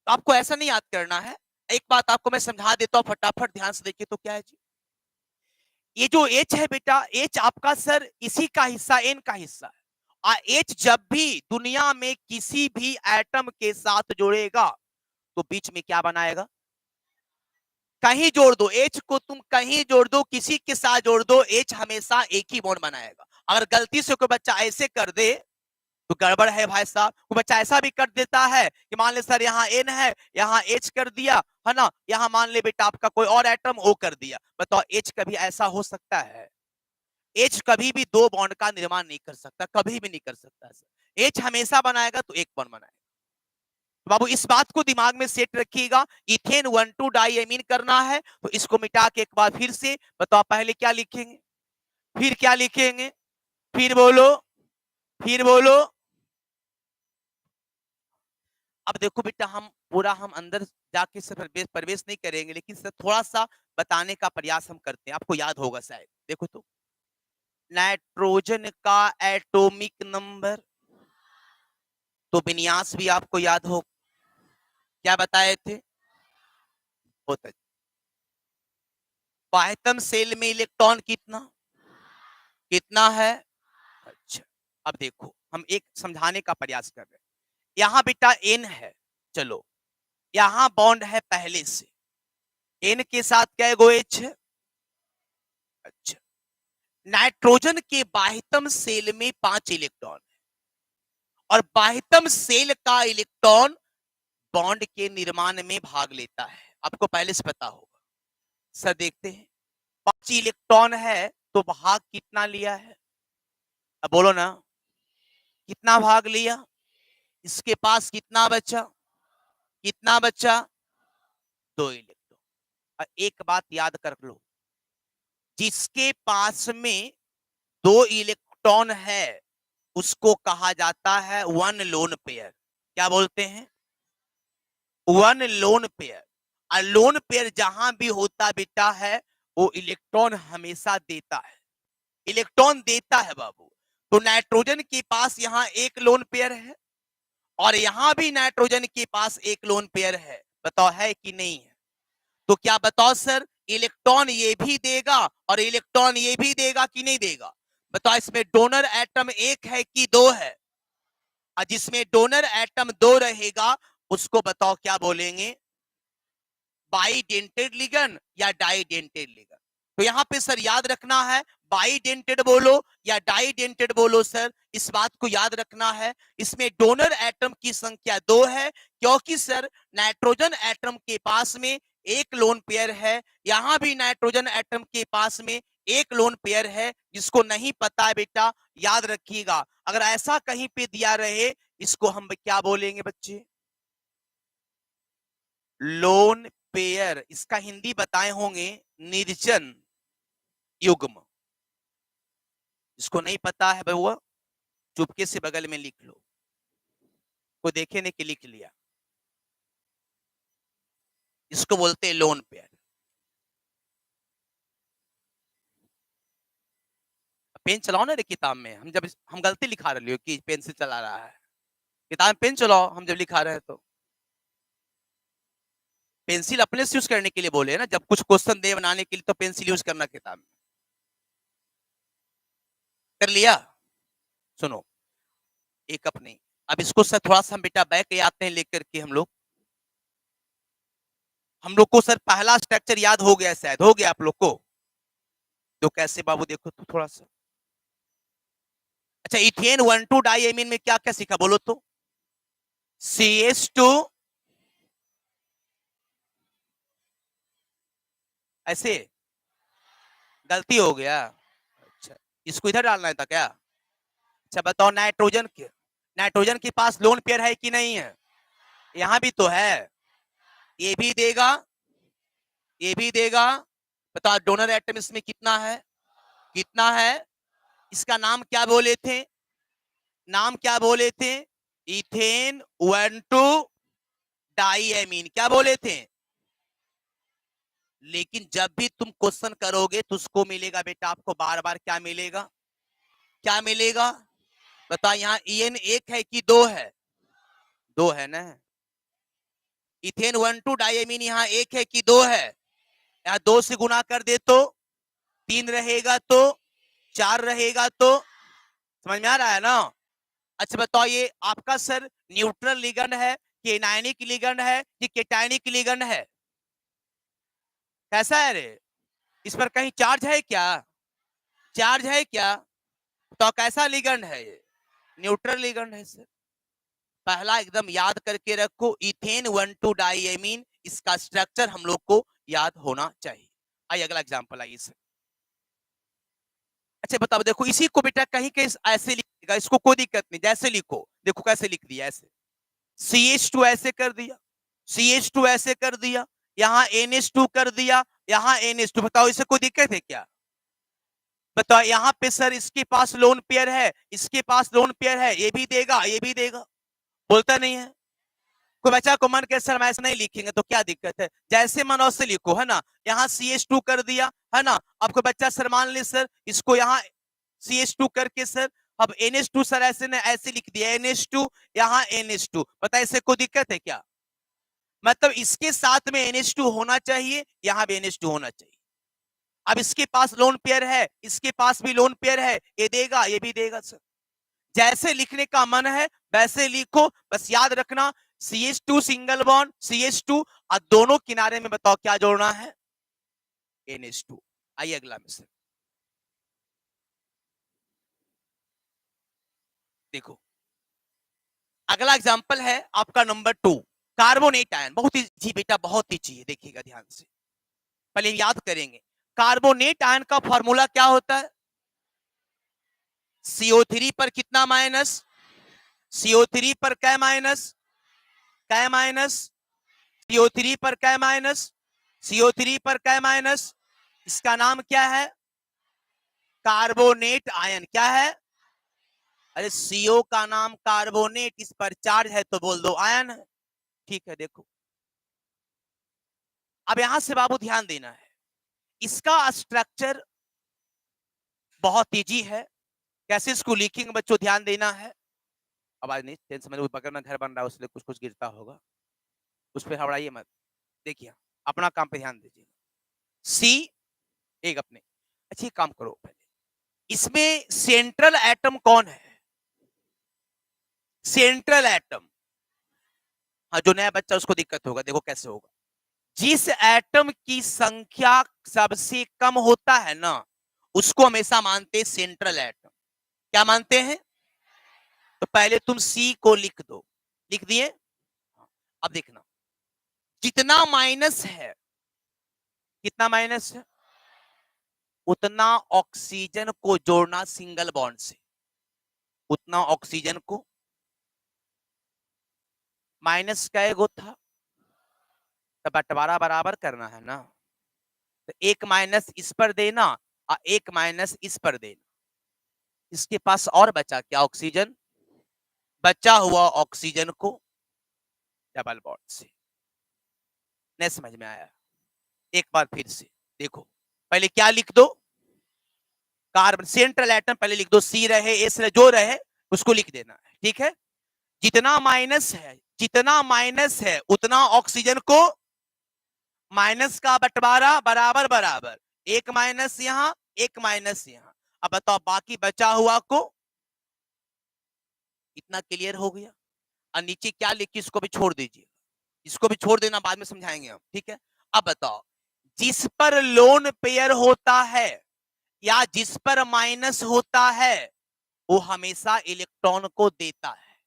तो आपको ऐसा नहीं याद करना है, एक बात आपको मैं समझा देता हूं, फटाफट ध्यान से देखिए, तो क्या है जी, ये जो H है बेटा, H आपका सर इसी का हिस्सा, N का हिस्सा है, और H जब भी दुनिया में किसी भी एटम के साथ जुड़ेगा तो बीच में क्या बनाएगा, कहीं जोड़ दो H को, तुम कहीं जोड़ दो, किसी के साथ जोड़ दो, H हमेशा एक ही बॉन्ड बनाएगा। अगर गलती से कोई बच्चा ऐसे कर दे तो गड़बड़ है भाई साहब, कोई बच्चा ऐसा भी कर देता है कि मान ले सर यहाँ N है, यहाँ H कर दिया है ना, यहाँ मान ले बेटा आपका कोई और एटम O कर दिया, बताओ H कभी ऐसा हो सकता है, H कभी भी 2 बॉन्ड का निर्माण नहीं कर सकता, कभी भी नहीं कर सकता सर, H हमेशा बनाएगा तो एक बॉन्ड बनाएगा। तो बाबू इस बात को दिमाग में सेट रखिएगा, इथेन 1,2 डाइएमीन करना है तो इसको मिटा के एक बार फिर से बताओ, पहले क्या लिखेंगे, फिर क्या लिखेंगे, फिर बोलो, फिर बोलो। अब देखो बेटा हम पूरा हम अंदर जाके सर प्रवेश नहीं करेंगे, लेकिन सर थोड़ा सा बताने का प्रयास हम करते हैं, आपको याद होगा शायद। देखो तो, नाइट्रोजन का एटॉमिक नंबर, तो विन्यास भी आपको याद हो, क्या बताए थे? होता है बाह्यतम सेल में इलेक्ट्रॉन कितना कितना है। अच्छा, अब देखो हम एक समझाने का प्रयास कर रहे हैं। यहाँ बेटा एन है, चलो यहाँ बॉन्ड है पहले से, एन के साथ क्या गो एच है। अच्छा, नाइट्रोजन के बाह्यतम सेल में 5 इलेक्ट्रॉन है, और बाह्यतम सेल का इलेक्ट्रॉन बॉन्ड के निर्माण में भाग लेता है, आपको पहले से पता होगा। सर देखते हैं, 5 इलेक्ट्रॉन है तो भाग कितना लिया है, अब बोलो ना, कितना भाग लिया, इसके पास कितना बचा, कितना बचा, 2 इलेक्ट्रॉन। और एक बात याद कर लो, जिसके पास में 2 इलेक्ट्रॉन है उसको कहा जाता है वन लोन पेयर। क्या बोलते हैं? One lone pair. और लोन पेयर जहां भी होता बेटा है, वो इलेक्ट्रॉन हमेशा देता है, इलेक्ट्रॉन देता है बाबू। तो नाइट्रोजन के पास यहाँ एक लोन पेयर है, और यहां भी नाइट्रोजन के पास एक लोन पेयर है, बताओ है कि नहीं है? तो क्या बताओ सर, इलेक्ट्रॉन ये भी देगा और इलेक्ट्रॉन ये भी देगा कि नहीं देगा? बताओ, इसमें डोनर एटम एक है कि 2 है? और जिसमें डोनर एटम 2 रहेगा उसको बताओ क्या बोलेंगे, बाइडेंटेड लिगन या डाइडेंटेड लिगन? तो यहां पे सर याद रखना है, बाइडेंटेड बोलो या डाइडेंटेड बोलो सर, इस बात को याद रखना है। इसमें डोनर एटम की संख्या 2 है, क्योंकि सर नाइट्रोजन एटम के पास में एक लोन पेयर है, यहां भी नाइट्रोजन एटम के पास में एक लोन पेयर है। जिसको नहीं पता है बेटा, याद रखिएगा, अगर ऐसा कहीं पे दिया रहे, इसको हम क्या बोलेंगे बच्चे? Lone pair. इसका हिंदी बताए होंगे निर्जन युग्म। जिसको नहीं पता है वो चुपके से बगल में लिख लो, को देखे नहीं कि लिख लिया। इसको बोलते हैं लोन पेयर। पेन चलाओ ना रे किताब में, हम जब हम गलती लिखा रहे हो कि पेन से चला रहा है, किताब में पेन चलाओ, हम जब लिखा रहे हैं तो पेंसिल अपने से यूज करने के लिए बोले ना, जब कुछ क्वेश्चन दे बनाने के लिए तो पेंसिल यूज करना किताब में। कर लिया? सुनो एक अपने, अब इसको सर थोड़ा सा हम बेटा बैक आते हैं लेकर के, हम लोग को सर पहला स्ट्रक्चर याद हो गया, शायद हो गया आप लोग को। तो कैसे बाबू, देखो तो थोड़ा सा। अच्छा, इथेन 1,2 डाइएमीन में क्या क्या सीखा बोलो तो? CH2, ऐसे गलती हो गया। अच्छा, इसको इधर डालना था क्या? अच्छा बताओ, नाइट्रोजन के पास लोन पेयर है कि नहीं है? यहां भी तो है, ये भी देगा, ये भी देगा। बताओ डोनर एटम इसमें कितना है, कितना है? इसका नाम क्या बोले थे, नाम क्या बोले थे? इथेन 1,2 डाइएमीन, क्या बोले थे? लेकिन जब भी तुम क्वेश्चन करोगे तो उसको मिलेगा बेटा, आपको बार बार क्या मिलेगा, क्या मिलेगा? बता, यहाँ EN एक है कि 2 है? 2 है ना। इथेन 1,2 डाइएमीन यहाँ एक है कि 2 है? यहाँ 2 से गुना कर दे तो 3 रहेगा, तो 4 रहेगा, तो समझ में आ रहा है ना? अच्छा बताओ, ये आपका सर न्यूट्रल लिगेंड है कि एनायनिक लिगेंड है कि केटायनिक लिगेंड है? कैसा है रे? इस पर कहीं चार्ज है क्या, चार्ज है क्या? तो कैसा लिगेंड है ये? न्यूट्रल लिगेंड है सर। पहला एकदम याद करके रखो, इथेन 1,2 डाइएमीन, इसका स्ट्रक्चर हम लोग को याद होना चाहिए। आइए अगला एग्जांपल आइए सर। अच्छा बताओ, देखो इसी को बेटा कहीं कहीं ऐसे लिखेगा, इसको कोई दिक्कत नहीं, जैसे लिखो, देखो कैसे लिख दिया, ऐसे CH2 ऐसे कर दिया, CH2 ऐसे कर दिया, यहाँ NH2 कर दिया, यहाँ NH2। बताओ इसे कोई दिक्कत है क्या? बताओ यहाँ पे सर इसके पास लोन पेयर है, इसके पास लोन पेयर है, ये भी देगा ये भी देगा, बोलता नहीं है? कोई बच्चा को मन के सर हम ऐसे नहीं लिखेंगे तो क्या दिक्कत है, जैसे मन वैसे लिखो, है ना। यहाँ CH2 कर दिया, है ना। अब कोई बच्चा सर मान ले सर इसको यहाँ CH2 करके सर अब NH2 सर ऐसे ने ऐसे लिख दिया NH2, यहाँ NH2, पता है इससे कोई दिक्कत है क्या? मतलब इसके साथ में NH2 होना चाहिए, यहाँ भी NH2 होना चाहिए। अब इसके पास लोन पेयर है, इसके पास भी लोन पेयर है, ये देगा ये भी देगा सर। जैसे लिखने का मन है वैसे लिखो, बस याद रखना CH2 सिंगल बॉन्ड CH2 और दोनों किनारे में बताओ क्या जोड़ना है, NH2। आइए अगला में सर देखो, अगला एग्जांपल है आपका नंबर 2, कार्बोनेट आयन। बहुत इजी बेटा, बहुत इजी है, देखिएगा ध्यान से। पहले याद करेंगे कार्बोनेट आयन का फॉर्मूला क्या होता है, CO3 पर कितना माइनस, CO3 पर क्या माइनस, क्या माइनस, CO3 पर क्या माइनस, CO3 पर क्या माइनस, इसका नाम क्या है, कार्बोनेट आयन। क्या है, अरे CO का नाम कार्बोनेट, इस पर चार्ज है तो बोल दो आयन है। ठीक है, देखो अब यहां से बाबू ध्यान देना है, इसका स्ट्रक्चर बहुत इजी है, कैसे इसको लिखेंगे बच्चों ध्यान देना है। आवाज नहीं, टेंशन मत, बगल में घर बन रहा है उसलिए कुछ कुछ गिरता होगा, उस पर हड़ाइए मत। देखिए अपना काम पे ध्यान दीजिए। सी एक अपने, अच्छी काम करो पहले, इसमें सेंट्रल एटम कौन है, सेंट्रल एटम। हाँ जो नया बच्चा उसको दिक्कत होगा, देखो कैसे होगा, जिस एटम की संख्या सबसे कम होता है ना उसको हमेशा मानते हैं सेंट्रल एटम। क्या मानते हैं, तो पहले तुम सी को लिख दो, लिख दिए। अब देखना जितना माइनस है, कितना माइनस है, उतना ऑक्सीजन को जोड़ना सिंगल बॉन्ड से, उतना ऑक्सीजन को, माइनस का एगो था तो बंटवारा बराबर करना है ना, तो एक माइनस इस पर देना और एक माइनस इस पर देना, इसके पास और बचा क्या, ऑक्सीजन, बचा हुआ ऑक्सीजन को डबल बॉन्ड से। नहीं समझ में आया, एक बार फिर से देखो, पहले क्या लिख दो, कार्बन सेंट्रल एटम पहले लिख दो, सी रहे एस रहे जो रहे उसको लिख देना है, ठीक है। जितना माइनस है, जितना माइनस है उतना ऑक्सीजन को, माइनस का बंटवारा बराबर बराबर, एक माइनस यहां एक माइनस यहां। अब बताओ बाकी बचा हुआ को, इतना क्लियर हो गया। और नीचे क्या लिख के इसको भी छोड़ दीजिए, इसको भी छोड़ देना, बाद में समझाएंगे हम, ठीक है। अब बताओ जिस पर लोन पेयर होता है या जिस पर माइनस होता है वो हमेशा इलेक्ट्रॉन को देता है,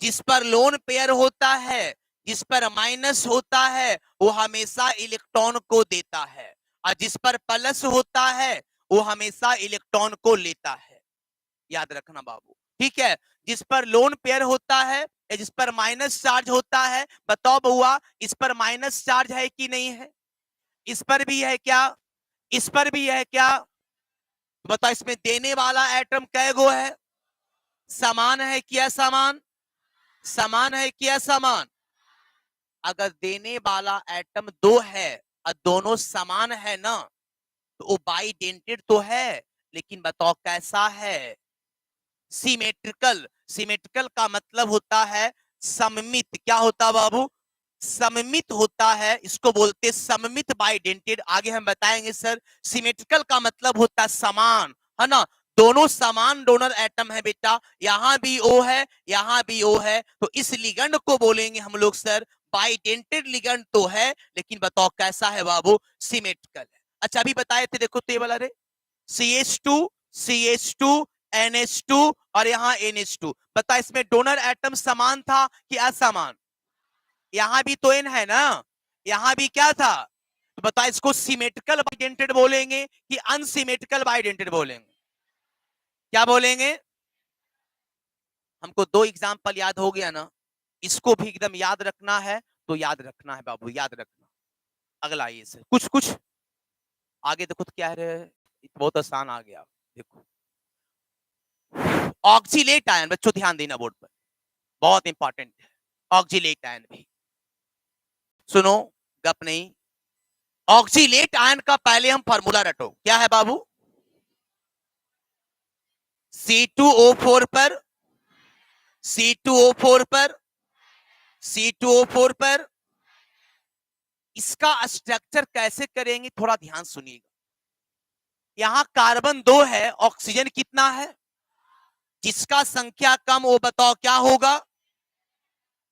जिस पर लोन पेयर होता है जिस पर माइनस होता है वो हमेशा इलेक्ट्रॉन को देता है, और जिस पर प्लस होता है वो हमेशा इलेक्ट्रॉन को लेता है। याद रखना बाबू, ठीक है। जिस पर लोन पेयर होता है या जिस पर माइनस चार्ज होता है, बताओ बउआ इस पर माइनस चार्ज है कि नहीं है, इस पर भी है क्या, इस पर भी है क्या, तो बताओ इसमें देने वाला एटम कै गो है, समान है क्या, समान, समान है क्या, समान। अगर देने वाला एटम दो है और दोनों समान है ना तो वो बाइडेंटेड तो है, लेकिन बताओ कैसा है, सिमेट्रिकल। सिमेट्रिकल का मतलब होता है सममित, क्या होता बाबू, सममित होता है, इसको बोलते सममित बाइडेंटेड। आगे हम बताएंगे सर, सिमेट्रिकल का मतलब होता है समान, है ना, दोनों समान डोनर एटम है बेटा, यहां भी ओ है यहां भी ओ है, तो इस लिगेंड को बोलेंगे हम लोग सर बाइडेंटेड लिगेंड तो है, लेकिन बताओ कैसा है बाबू, सिमेट्रिकल है। अच्छा अभी बताए थे देखो टेबल, अरे CH2 CH2 NH2 और यहाँ NH2, बता इसमें डोनर एटम समान था कि असमान, यहां भी तो N है ना, यहां भी क्या था, तो बता इसको सिमेट्रिकल बाइडेंटेड बोलेंगे कि अनसिमेट्रिकल बाइडेंटेड बोलेंगे, क्या बोलेंगे। हमको दो एग्जांपल याद हो गया ना, इसको भी एकदम याद रखना है, तो याद रखना है बाबू, याद रखना। अगला ये सर कुछ कुछ आगे देखो तो क्या है, बहुत आसान आ गया, देखो ऑक्सीलेट आयन, बच्चों ध्यान देना बोर्ड पर, बहुत इंपॉर्टेंट है। ऑक्सीलेट आयन भी। सुनो, गप नहीं। ऑक्सीलेट आयन का पहले हम फार्मूला रटो, क्या है बाबू? C2O4 पर C2O4 पर C2O4 पर इसका स्ट्रक्चर कैसे करेंगे थोड़ा ध्यान सुनिएगा। यहां कार्बन 2 है, ऑक्सीजन कितना है? जिसका संख्या कम वो बताओ क्या होगा?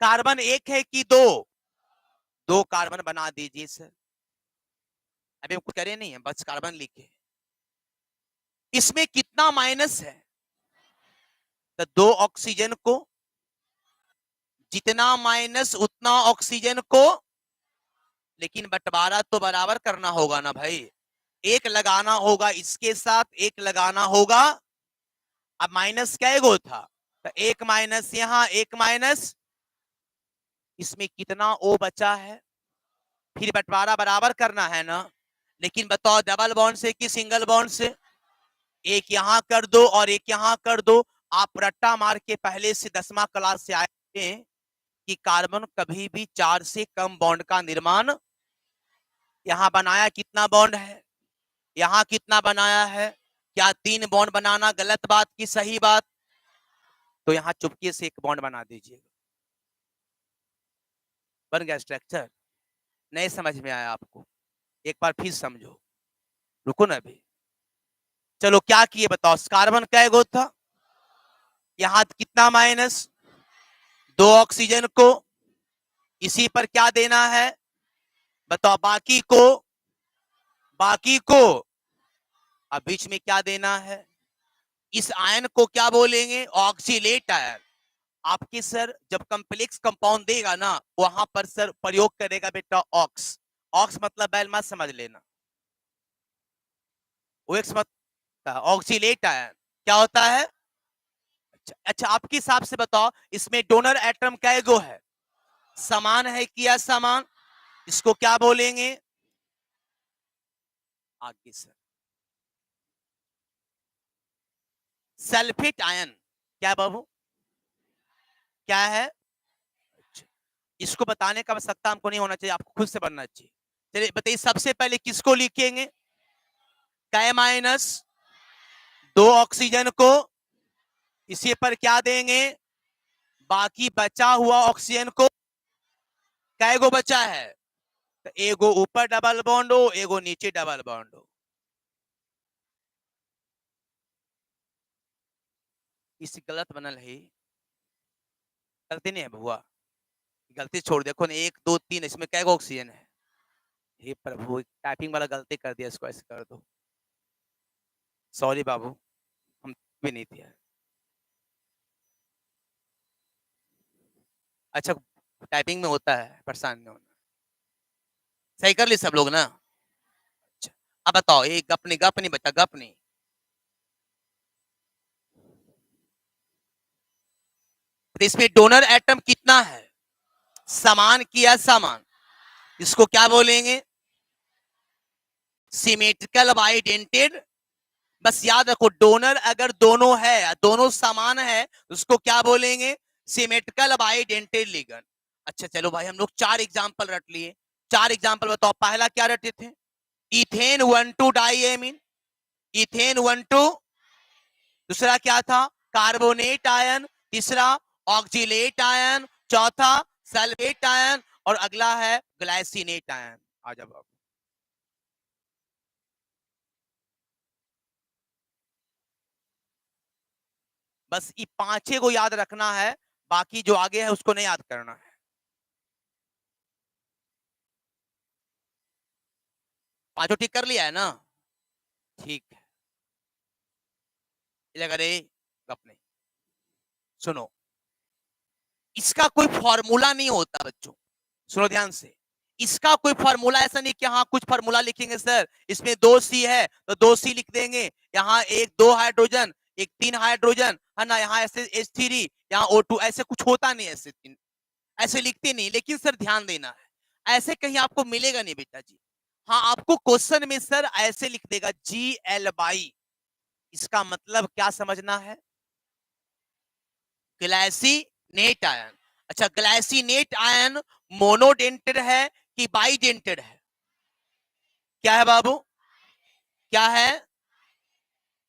कार्बन 1 है कि 2? 2 कार्बन बना दीजिए सर। अभी हम कुछ करे नहीं है, बस कार्बन लिखे। इसमें कितना माइनस है? तो 2 ऑक्सीजन को, जितना माइनस उतना ऑक्सीजन को, लेकिन बंटवारा तो बराबर करना होगा ना भाई। एक लगाना होगा इसके साथ, एक लगाना होगा। अब माइनस क्या गो था? तो एक माइनस यहां, एक माइनस इसमें, कितना ओ बचा है? फिर बंटवारा बराबर करना है ना। लेकिन बताओ डबल बॉन्ड से कि सिंगल बॉन्ड से? एक यहां कर दो और एक यहां कर दो। आप रट्टा मार के पहले से 10वां क्लास से आए हैं कि कार्बन कभी भी 4 से कम बॉन्ड का निर्माण। यहां बनाया कितना बॉन्ड है? यहां कितना बनाया है? क्या 3 बॉन्ड बनाना गलत बात की सही बात? तो यहां चुपके से एक बॉन्ड बना दीजिएगा, बन गया स्ट्रक्चर। नहीं समझ में आया आपको? एक बार फिर समझो, रुको ना अभी। चलो क्या किए बताओ, कार्बन क्या गो था? यहां कितना माइनस? 2 ऑक्सीजन को, इसी पर क्या देना है बताओ? बाकी को, बाकी को। अब बीच में क्या देना है? इस आयन को क्या बोलेंगे? Oxalate ion. आपके सर जब कॉम्प्लेक्स कंपाउंड देगा ना, वहां पर सर प्रयोग करेगा बेटा ऑक्स। ऑक्स मतलब बैल मत समझ लेना, ओएक्स मत। ऑक्सीलेट आयन क्या होता है? अच्छा, अच्छा आपके हिसाब से बताओ, इसमें डोनर एटम कै गो है? समान है कि असमान? इसको क्या बोलेंगे? आगे सर सल्फेट आयन। क्या बाबू, क्या है? अच्छा, इसको बताने का आवश्यकता हमको नहीं होना चाहिए, आपको खुद से बनना चाहिए। चलिए बताइए, सबसे पहले किसको लिखेंगे? कै माइनस 2 ऑक्सीजन को, इसी पर क्या देंगे? बाकी बचा हुआ ऑक्सीजन को। कै गो बचा है? तो एगो ऊपर डबल बॉन्ड हो, एगो नीचे डबल बॉन्ड हो। इस गलत बनल है, गलती नहीं है बुआ, गलती छोड़। देखो ना, 1 2 3, इसमें कै गो ऑक्सीजन है? हे प्रभु, टाइपिंग वाला गलती कर दिया, इसको ऐसे कर दो। सॉरी बाबू, हम भी नहीं थे। अच्छा, टाइपिंग में होता है, परेशान नहीं होना। सही कर ली सब लोग ना? अच्छा, अब बताओ, ये गप नहीं बता, गप नहीं। तो इसमें डोनर एटम कितना है? समान किया समान, इसको क्या बोलेंगे? Symmetrical bidentate. बस याद रखो, डोनर अगर दोनों है, दोनों समान है, उसको क्या बोलेंगे? Symmetrical bidentate ligand. अच्छा चलो भाई, हम लोग 4 एग्जांपल रट लिए। 4 एग्जांपल बताओ, पहला क्या रटे थे? Ethane 1,2 diamine, ethane 1,2। दूसरा क्या था? Carbonate ion. तीसरा ऑक्सीलेट आयन। चौथा सल्फेट आयन। और अगला है ग्लाइसिनेट आयन। आ जाओ बाबू। बस ये 5 को याद रखना है, बाकी जो आगे है उसको नहीं याद करना है। पांचों ठीक कर लिया है ना? ठीक है, रे अपने सुनो, इसका कोई फॉर्मूला नहीं होता बच्चों, सुनो ध्यान से। इसका कोई फॉर्मूला ऐसा नहीं कि हाँ कुछ फॉर्मूला लिखेंगे सर, इसमें 2 C है तो 2 C लिख देंगे। यहाँ 1 2 हाइड्रोजन, 1 3 हाइड्रोजन है ना, यहाँ ऐसे H3, यहाँ O2, ऐसे कुछ होता नहीं, ऐसे ऐसे लिखते नहीं। लेकिन सर ध्यान देना है, ऐसे कहीं आपको मिलेगा नहीं बेटा जी। हाँ आपको क्वेश्चन में सर ऐसे लिख देगा Gl/, इसका मतलब क्या समझना है? Glycinate ion. अच्छा, ग्लाइसिनेट आयन मोनोडेंटेड है कि बाइडेंटेड है? क्या है बाबू, क्या है?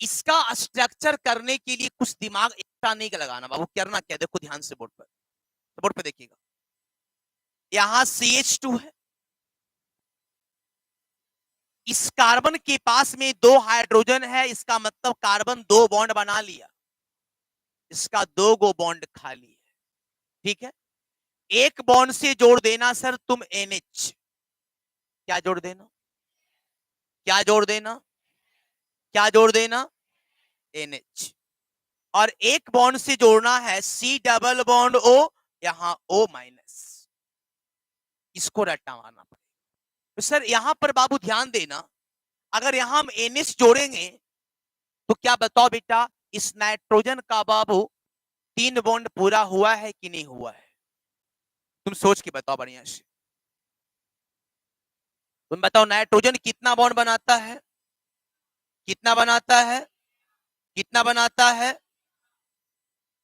इसका स्ट्रक्चर करने के लिए कुछ दिमाग एक्स्ट्रा नहीं लगाना बाबू, करना क्या, देखो ध्यान से बोर्ड पर, बोर्ड पर देखिएगा, यहां CH2 है, इस कार्बन के पास में 2 हाइड्रोजन है, इसका मतलब कार्बन 2 बॉन्ड बना लिया, इसका 2 गो बॉन्ड खाली है, ठीक है। एक बॉन्ड से जोड़ देना सर तुम NH, क्या जोड़ देना, क्या जोड़ देना, क्या जोड़ देना, NH। और एक बॉन्ड से जोड़ना है C डबल बॉन्ड O, यहां O माइनस, इसको रट्टा मारना पड़ेगा। तो सर यहां पर बाबू ध्यान देना, अगर यहां हम NH जोड़ेंगे तो क्या बताओ बेटा, इस नाइट्रोजन का बाबू 3 बॉन्ड पूरा हुआ है कि नहीं हुआ है? तुम सोच के बताओ बढ़िया से, तुम बताओ नाइट्रोजन कितना बॉन्ड बनाता है, कितना बनाता है, कितना बनाता है?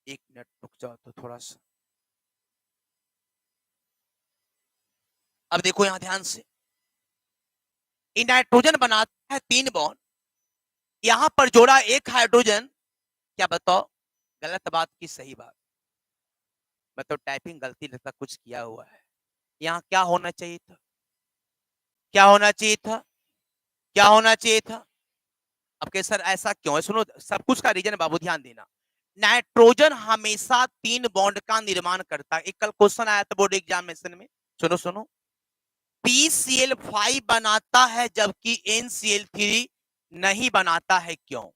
एक मिनट रुक जाओ तो थोड़ा सा, अब देखो यहां ध्यान से, नाइट्रोजन बनाता है 3 बॉन्ड, यहां पर जोड़ा एक हाइड्रोजन, क्या बताओ गलत बात की सही बात? मतलब टाइपिंग गलती लगता कुछ किया हुआ है, यहाँ क्या होना चाहिए था, क्या होना चाहिए था, क्या होना चाहिए था? अब कह सर ऐसा क्यों है, सुनो सब कुछ का रीजन बाबू ध्यान देना, नाइट्रोजन हमेशा 3 बॉन्ड का निर्माण करता है, एक कल क्वेश्चन आया था बोर्ड एग्जामिनेशन में, सुनो सुनो, PCl5 बनाता है जबकि NCl3 नहीं बनाता है, क्यों?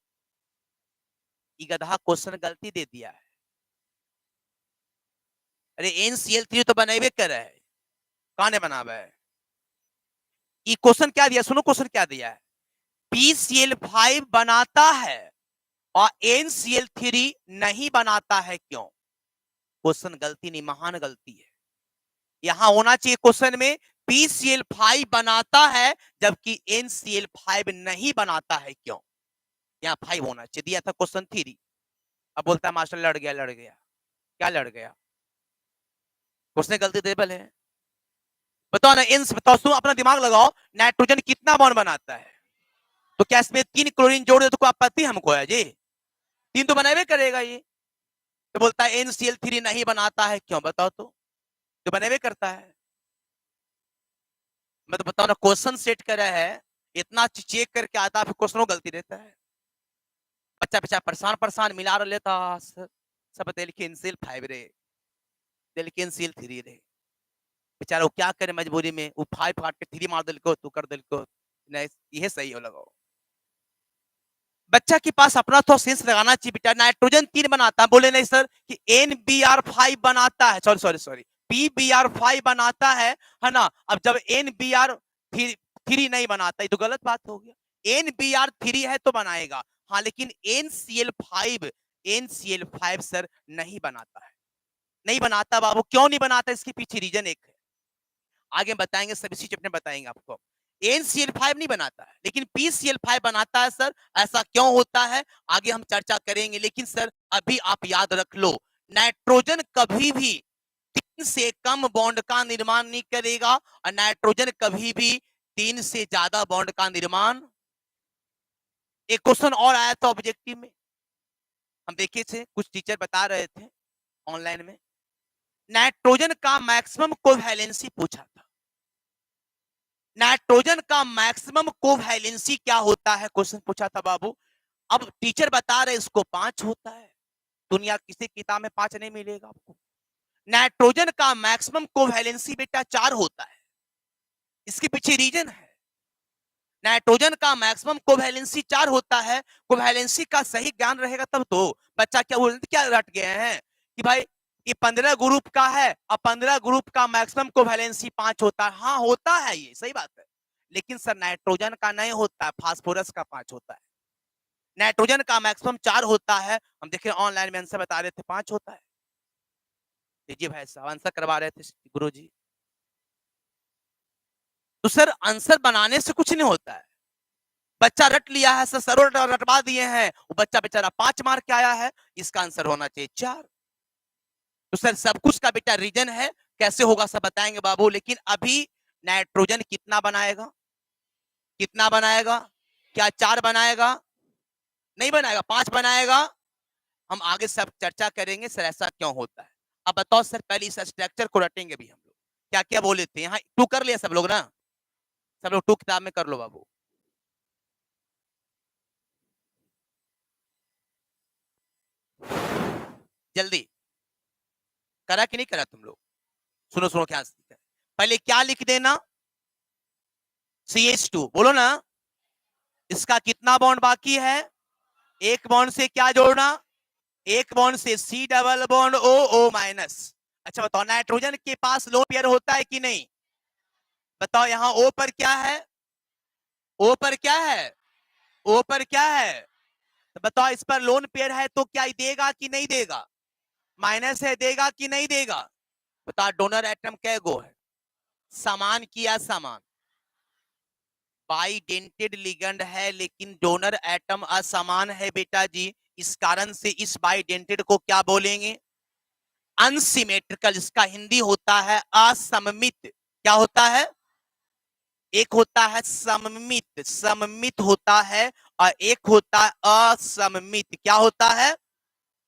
ये गधा क्वेश्चन गलती दे दिया है, अरे NCl3 तो बनावे कर रहा है, कहां ने बनावा है? ये क्वेश्चन क्या दिया, सुनो क्वेश्चन क्या दिया है, PCl5 बनाता है और NCl3 नहीं बनाता है, क्यों? क्वेश्चन गलती नहीं, महान गलती है, यहां होना चाहिए क्वेश्चन में PCl5 बनाता है जबकि NCl5 नहीं बनाता है, क्यों? यहाँ 5 होना चाहिए, दिया था क्वेश्चन 3, अब बोलता है मास्टर लड़ गया, लड़ गया, क्या लड़ गया? क्वेश्चन गलती टेबल है, बताओ ना, इन बताओ, तुम अपना दिमाग लगाओ, नाइट्रोजन कितना बॉन्ड बनाता है? तो क्या इसमें 3 क्लोरीन जोड़ दे तो कोई आपत्ति हमको है जी? 3 तो बनावे करेगा ये, तो बोलता है NCl3 नहीं बनाता है, क्यों बताओ तो बनावे करता है, मैं तो बताओ ना, क्वेश्चन सेट करा है, इतना चेक करके आता है, क्वेश्चनों गलती रहता है, बच्चा बच्चा परेशान परेशान मिला लेता, सब दिल के NCl5 रे, दिल के NCl3 रे, बेचारा वो क्या करे मजबूरी में, वो 5 काट के 3 मार दिल को, तू कर दिल को, नहीं ये सही हो लगाओ, बच्चा के पास अपना तो सेंस लगाना चाहिए बेटा, नाइट्रोजन 3 बनाता है, बोले नहीं सर कि NBr5 बनाता है, सॉरी सॉरी सॉरी, PBr5 बनाता है ना, अब जब NBr3 नहीं बनाता, ये तो गलत बात हो गया, NBr3 है तो बनाएगा, हाँ लेकिन NCl5 सर नहीं बनाता है, नहीं बनाता बाबू, क्यों नहीं बनाता, इसके पीछे रीजन एक है, आगे बताएंगे, सब इसी चैप्टर में बताएंगे आपको, NCl5 नहीं बनाता है लेकिन PCl5 बनाता है सर, ऐसा क्यों होता है आगे हम चर्चा करेंगे, लेकिन सर अभी आप याद रख लो, नाइट्रोजन कभी भी 3 से कम बॉन्ड का निर्माण नहीं करेगा और नाइट्रोजन कभी भी 3 से ज्यादा बॉन्ड का निर्माण। एक क्वेश्चन और आया था ऑब्जेक्टिव में, हम देखे थे, कुछ टीचर बता रहे थे ऑनलाइन में, नाइट्रोजन का मैक्सिमम कोवैलेंसी पूछा था, नाइट्रोजन का मैक्सिमम कोवैलेंसी क्या होता है, क्वेश्चन पूछा था बाबू, अब टीचर बता रहे इसको 5 होता है, दुनिया किसी किताब में 5 नहीं मिलेगा आपको, नाइट्रोजन का मैक्सिमम कोवैलेंसी बेटा 4 होता है, इसके पीछे रीजन है, नाइट्रोजन का मैक्सिमम कोवैलेंसी 4 होता है, कोवैलेंसी का सही ज्ञान रहेगा तब तो, बच्चा क्या बोलते क्या रट गए हैं कि भाई ये 15 ग्रुप का है और 15 ग्रुप का मैक्सिमम कोवैलेंसी 5 होता है, हाँ होता है ये सही बात है, लेकिन सर नाइट्रोजन का नहीं होता है, फास्फोरस का 5 होता है, नाइट्रोजन का मैक्सिमम 4 होता है, हम देखे ऑनलाइन में आंसर बता रहे थे 5 होता है, जी भाई साहब आंसर करवा रहे थे गुरु जी, तो सर आंसर बनाने से कुछ नहीं होता है, बच्चा रट लिया है सर, सरों रटवा दिए हैं, वो बच्चा बेचारा 5 मार्क के आया है, इसका आंसर होना चाहिए 4, तो सर सब कुछ का बेटा रीजन है, कैसे होगा सब बताएंगे बाबू। लेकिन अभी नाइट्रोजन कितना बनाएगा, कितना बनाएगा? क्या 4 बनाएगा? नहीं बनाएगा, 5 बनाएगा। हम आगे सब चर्चा करेंगे सर ऐसा क्यों होता है। अब बताओ सर, पहले इस स्ट्रक्चर को रटेंगे भी हम लोग। क्या क्या बोले थे यहाँ, 2 कर लिया सब लोग ना? सब लोग 2 किताब में कर लो बाबू। जल्दी करा कि नहीं करा तुम लोग? सुनो सुनो क्या पहले क्या लिख देना, CH2 बोलो ना। इसका कितना बॉन्ड बाकी है? एक बॉन्ड से क्या जोड़ना? एक बॉन्ड से C double bond O minus. अच्छा बताओ, नाइट्रोजन के पास लो पेयर होता है कि नहीं? बताओ यहाँ O पर क्या है? O पर क्या है? O पर क्या है? तो बताओ इस पर लोन पेयर है तो क्या देगा कि नहीं देगा? माइनस है, देगा कि नहीं देगा? बताओ डोनर एटम कै गो है? समान किया समान, बाइडेंटेड लिगेंड है लेकिन डोनर एटम असमान है बेटा जी। इस कारण से इस बाइडेंटेड को क्या बोलेंगे? अनसिमेट्रिकल। इसका हिंदी होता है असममित। क्या होता है? एक होता है सममित, सममित होता है, और एक होता है असममित। क्या होता है?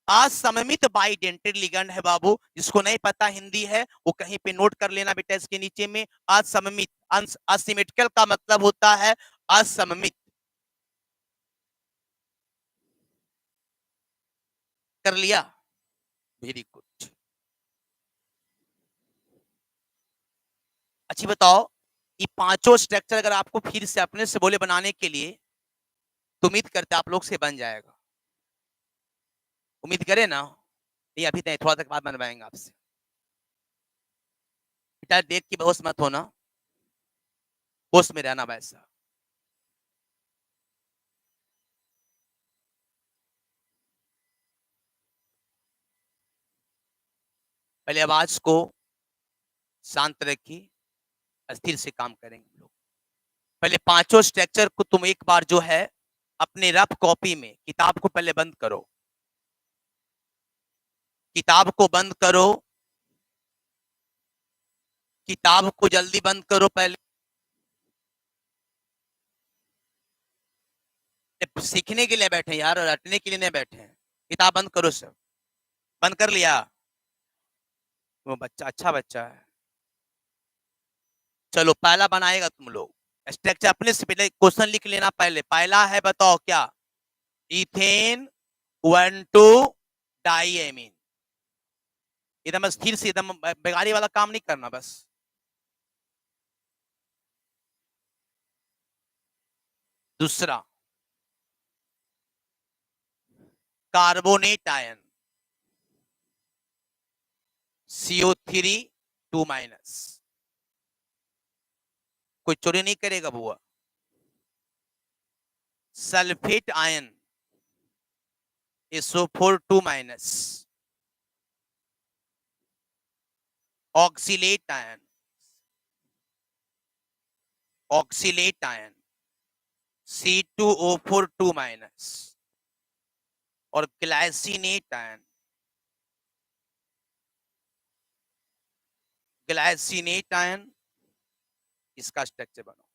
असममित बाइडेंटेड लिगेंड है बाबू। जिसको नहीं पता हिंदी है वो कहीं पे नोट कर लेना बेटा इसके नीचे में। असममित, असिमेट्रिकल का मतलब होता है असममित। कर लिया? Very good. अच्छी बताओ, ये पांचों स्ट्रक्चर अगर आपको फिर से अपने से बोले बनाने के लिए तो उम्मीद करते आप लोग से बन जाएगा। उम्मीद करें ना? नहीं अभी नहीं, थोड़ा तक बाद बनवाएंगे आपसे। बेटा देख के बेहोश मत होना, होश में रहना वैसा। पहले आवाज को शांत रखिए, अस्थिर से काम करेंगे हम लोग। पहले पांचों स्ट्रक्चर को तुम एक बार जो है अपने रफ कॉपी में, किताब को पहले बंद करो, किताब को बंद करो, किताब को जल्दी बंद करो पहले। सीखने के लिए बैठे यार, रटने के लिए नहीं बैठे हैं। किताब बंद करो सब। बंद कर लिया? वो बच्चा अच्छा बच्चा है। चलो पहला बनाएगा तुम लोग स्ट्रक्चर। अपने से पहले क्वेश्चन लिख लेना। पहले पहला है, बताओ क्या? Ethane 1 2 diamine. एकदम स्थिर से, एकदम बेगारी वाला काम नहीं करना बस। दूसरा कार्बोनेट आयन CO3 2-। कोई चोरी नहीं करेगा बुआ। Sulphate ion SO4 2-। Oxalate ion, oxalate ion C2O4 2-। और ग्लाइसिनेट आयन, ग्लाइसिनेट आयन। इसका स्ट्रक्चर बनाओ।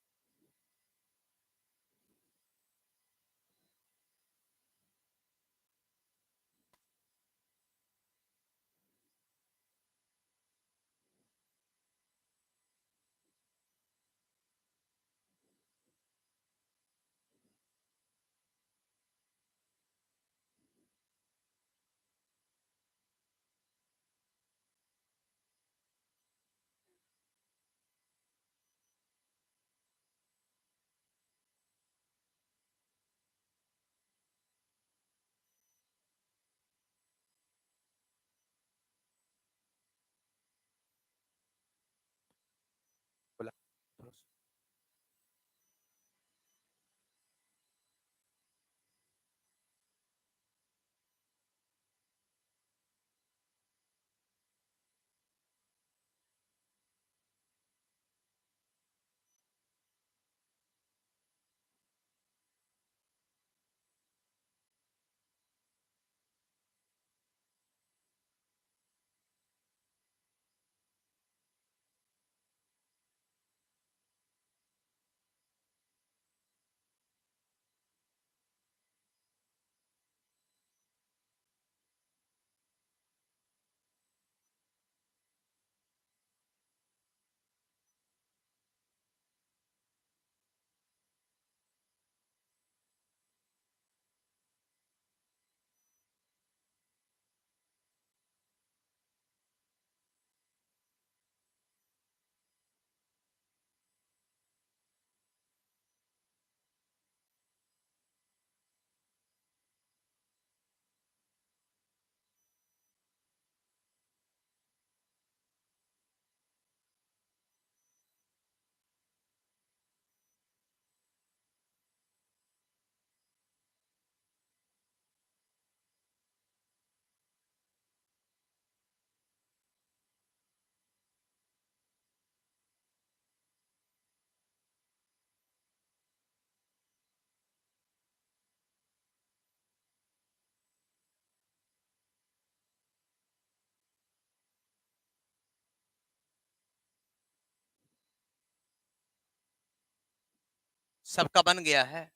सबका बन गया है।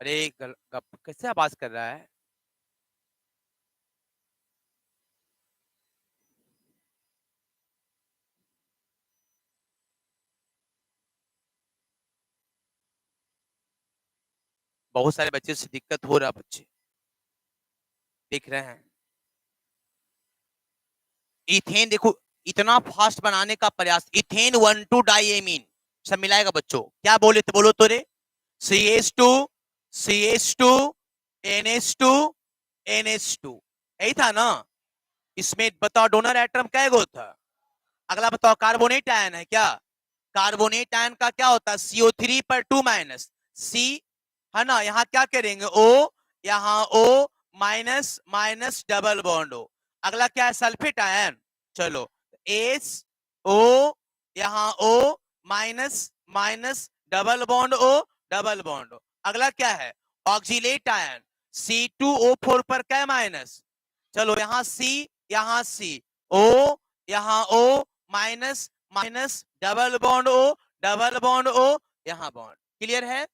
अरे कैसे आवाज कर रहा है? बहुत सारे बच्चे से दिक्कत हो रहा, बच्चे देख रहे हैं। इथेन देखो, इतना फास्ट बनाने का प्रयास, इथेन 1,2 डाइएमीन सब मिलाएगा बच्चों। क्या बोले थे, बोलो तो रे। CH2 CH2 NH2 NH2, यही था ना। इसमें बताओ डोनर एटम क्या था? अगला बताओ, कार्बोनेट आयन है क्या? कार्बोनेट आयन का क्या होता है? CO3 पर 2 माइनस C, है ना। यहाँ क्या करेंगे? O, यहाँ O minus minus double bond O। अगला क्या है? Sulphate ion. चलो, H O, यहाँ O minus minus double bond O, double bond O। अगला क्या है? Oxalate ion. C2O4 पर क्या माइनस? चलो, यहाँ C, यहाँ C, O, यहाँ O minus minus double bond O, double bond O, यहाँ बॉन्ड। क्लियर है?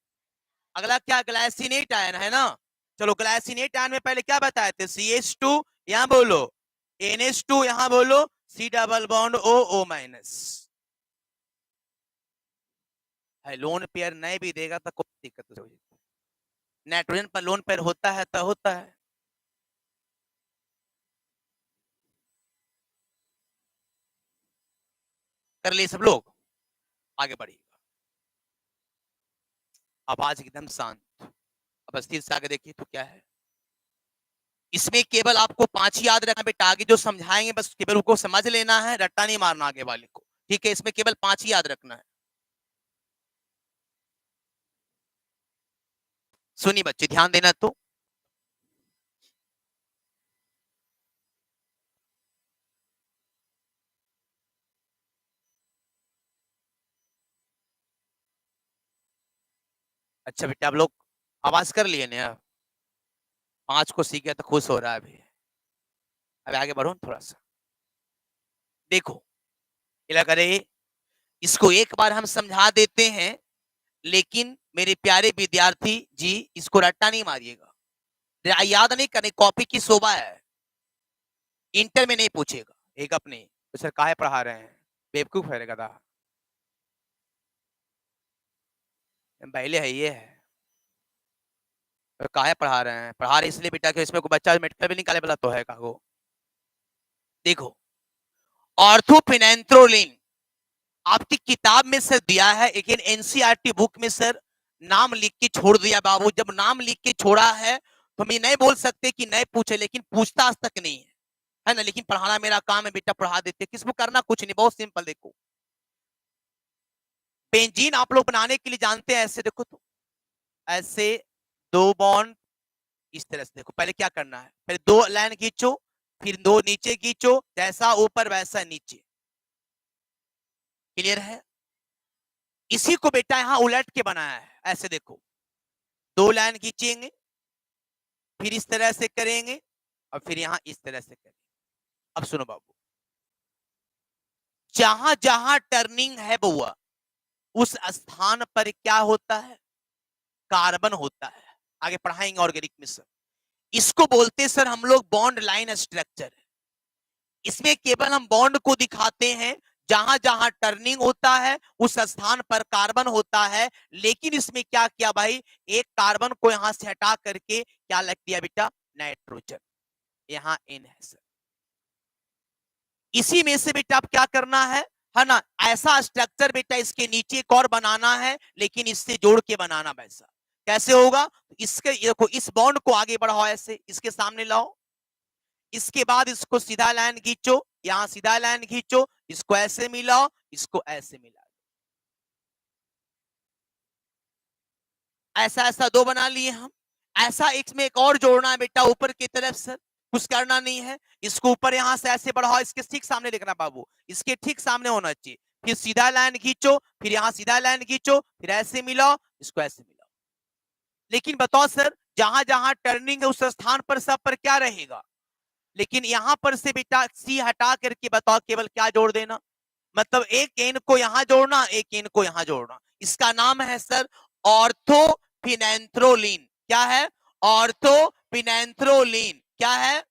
अगला क्या? ग्लाइसिनेट आयन है ना। चलो, ग्लाइसिनेट आयन में पहले क्या बताए थे? CH2, यहाँ बोलो NH2, यहाँ बोलो C double bond O, O minus. Lone pair नहीं भी देगा तो कोई दिक्कत नहीं होगी। नाइट्रोजन पर लोन पेयर होता है तो होता है। कर लिए सब लोग, आगे बढ़िएगा। आवाज एकदम शांत। अब स्थिर से आगे देखिए तो क्या है। इसमें केवल आपको 5 ही याद रखना बेटा, आगे जो समझाएंगे बस केवल उनको समझ लेना है, रट्टा नहीं मारना आगे वाले को। ठीक है, इसमें केवल 5 ही याद रखना है। सुनिए बच्चे, ध्यान देना तो। अच्छा बेटा, आप लोग आवाज कर लिए ना? 5 को सीख गया तो खुश हो रहा है अभी। अब आगे बढ़ो थोड़ा सा। देखो, क्या करे, इसको एक बार हम समझा देते हैं, लेकिन मेरे प्यारे विद्यार्थी जी, इसको रट्टा नहीं मारिएगा। याद नहीं करने, कॉपी की शोभा है। इंटर में नहीं पूछेगा। एक अपने तो सर काहे पढ़ा रहे हैं, बेवकूफ है गधा। पहले है ये है, तो काहे पढ़ा रहे हैं? पढ़ा रहे इसलिए बेटा कि इसमें कोई बच्चा मेडिकल भी निकाले वाला तो है कागो। देखो, ऑर्थोफिनेंथ्रोलिन आपकी किताब में सर दिया है, लेकिन एनसीईआरटी बुक में सर नाम लिख के छोड़ दिया बाबू। जब नाम लिख के छोड़ा है तो हम ये नहीं बोल सकते कि नहीं पूछे, लेकिन पूछताछ तक नहीं है ना। लेकिन पढ़ाना मेरा काम है बेटा, पढ़ा देते। किसको करना कुछ नहीं, बहुत सिंपल। देखो, बेंजीन आप लोग बनाने के लिए जानते हैं, ऐसे देखो तो, ऐसे 2 बॉन्ड इस तरह से। देखो, पहले क्या करना है, पहले 2 लाइन खींचो, फिर 2 नीचे खींचो, जैसा ऊपर वैसा नीचे। क्लियर है? इसी को बेटा यहां उलट के बनाया है। ऐसे देखो, 2 लाइन खींचेंगे, फिर इस तरह से करेंगे, और फिर यहां इस तरह से करेंगे। अब सुनो बाबू, जहां जहां टर्निंग है बउआ, उस स्थान पर क्या होता है? कार्बन होता है। आगे पढ़ाएंगे ऑर्गेनिक में सर। इसको बोलते सर हम लोग बॉन्ड लाइन स्ट्रक्चर। इसमें केवल हम बॉन्ड को दिखाते हैं, जहां जहां टर्निंग होता है उस स्थान पर कार्बन होता है। लेकिन इसमें क्या किया भाई, एक कार्बन को यहां से हटा करके क्या लग दिया बेटा? नाइट्रोजन। यहां इन है सर। इसी में से बेटा आप क्या करना है ना, ऐसा स्ट्रक्चर बेटा इसके नीचे एक और बनाना है, लेकिन इससे जोड़ के बनाना। वैसा कैसे होगा? इसके देखो, इस बॉन्ड को आगे बढ़ाओ, ऐसे इसके सामने लाओ। इसके बाद इसको सीधा लाइन खींचो, यहां सीधा लाइन खींचो, इसको ऐसे मिलाओ, इसको ऐसे मिलाओ। ऐसा ऐसा 2 बना लिए हम। ऐसा इसमें एक और जोड़ना है बेटा ऊपर की तरफ सर। कुछ करना नहीं है, इसको ऊपर यहां से ऐसे बढ़ाओ, इसके ठीक सामने लिखना बाबू, इसके ठीक सामने होना चाहिए, फिर सीधा लाइन खींचो, फिर यहां सीधा लाइन खींचो, फिर ऐसे मिलाओ, इसको ऐसे मिलाओ। लेकिन बताओ सर, जहां जहां टर्निंग है उस स्थान पर सब पर क्या रहेगा, लेकिन यहां पर से बेटा सी हटा करके बताओ केवल क्या जोड़ देना, मतलब एक एन को यहां जोड़ना, एक एन को यहां जोड़ना। इसका नाम है सर ऑर्थोफिनेंथ्रोलिन। क्या है? ऑर्थोफिनेंथ्रोलिन। क्या है?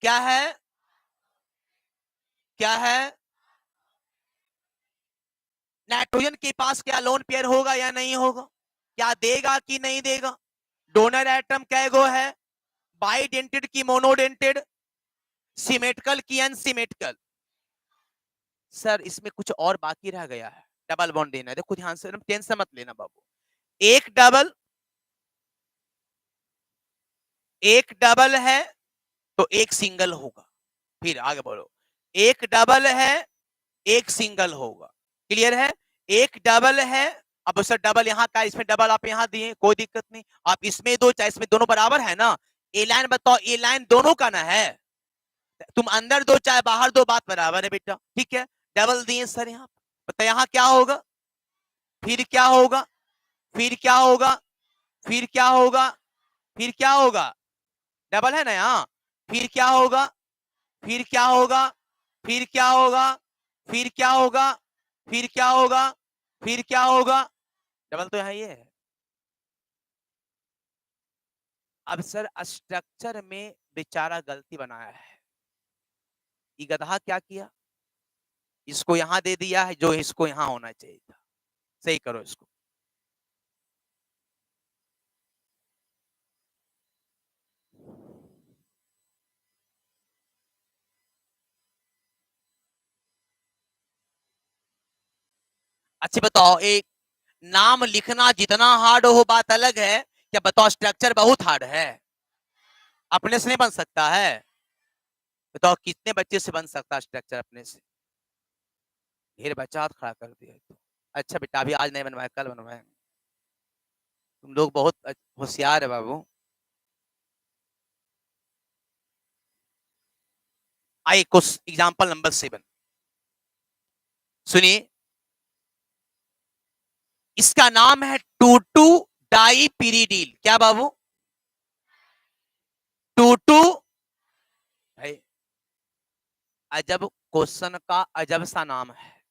क्या है? क्या है? नाइट्रोजन के पास क्या लोन पेयर होगा या नहीं होगा? क्या देगा कि नहीं देगा? डोनर एटम कैगो है? बाइडेंटेड की मोनोडेंटेड? सिमेट्रिकल की अनसिमेट्रिकल? सर इसमें कुछ और बाकी रह गया है, डबल बॉन्ड देना है। देखो ध्यान से, टेंशन मत लेना बाबू। एक डबल है तो एक सिंगल होगा। फिर आगे बोलो, एक डबल है एक सिंगल होगा। क्लियर है? एक डबल है, अब सर डबल यहाँ का, इसमें डबल आप यहाँ दिए, कोई दिक्कत नहीं, आप इसमें दो चाहे इसमें, दोनों बराबर है ना। ए लाइन बताओ, ए लाइन दोनों का ना है, तुम अंदर दो चाहे बाहर दो, बात बराबर है बेटा। ठीक है, डबल दिए सर यहाँ, बताओ यहाँ क्या होगा, फिर क्या होगा, फिर क्या होगा, फिर क्या होगा, फिर क्या होगा, डबल है ना यहाँ, फिर क्या होगा, फिर क्या होगा, फिर क्या होगा, फिर क्या होगा, फिर क्या होगा, फिर क्या होगा, डबल तो यहाँ ये है। अब सर स्ट्रक्चर में बेचारा गलती बनाया है, ये गधा क्या किया, इसको यहां दे दिया है जो इसको यहां होना चाहिए था। सही करो इसको। अच्छा बताओ, एक नाम लिखना जितना हार्ड हो बात अलग है, क्या बताओ स्ट्रक्चर बहुत हार्ड है? अपने से नहीं बन सकता है? बताओ कितने बच्चे से बन सकता है स्ट्रक्चर अपने से? ढेर बच्चा हाथ खड़ा कर दिया तो। अच्छा बेटा अभी आज नहीं बनवाए, कल बनवाए। तुम लोग बहुत होशियार है बाबू। आइए कुछ एग्जाम्पल नंबर 7 सुनिए। इसका नाम है टूटू डाईपिरिडिल। क्या बाबू? टूटू, भाई अजब क्वेश्चन का अजब सा नाम है,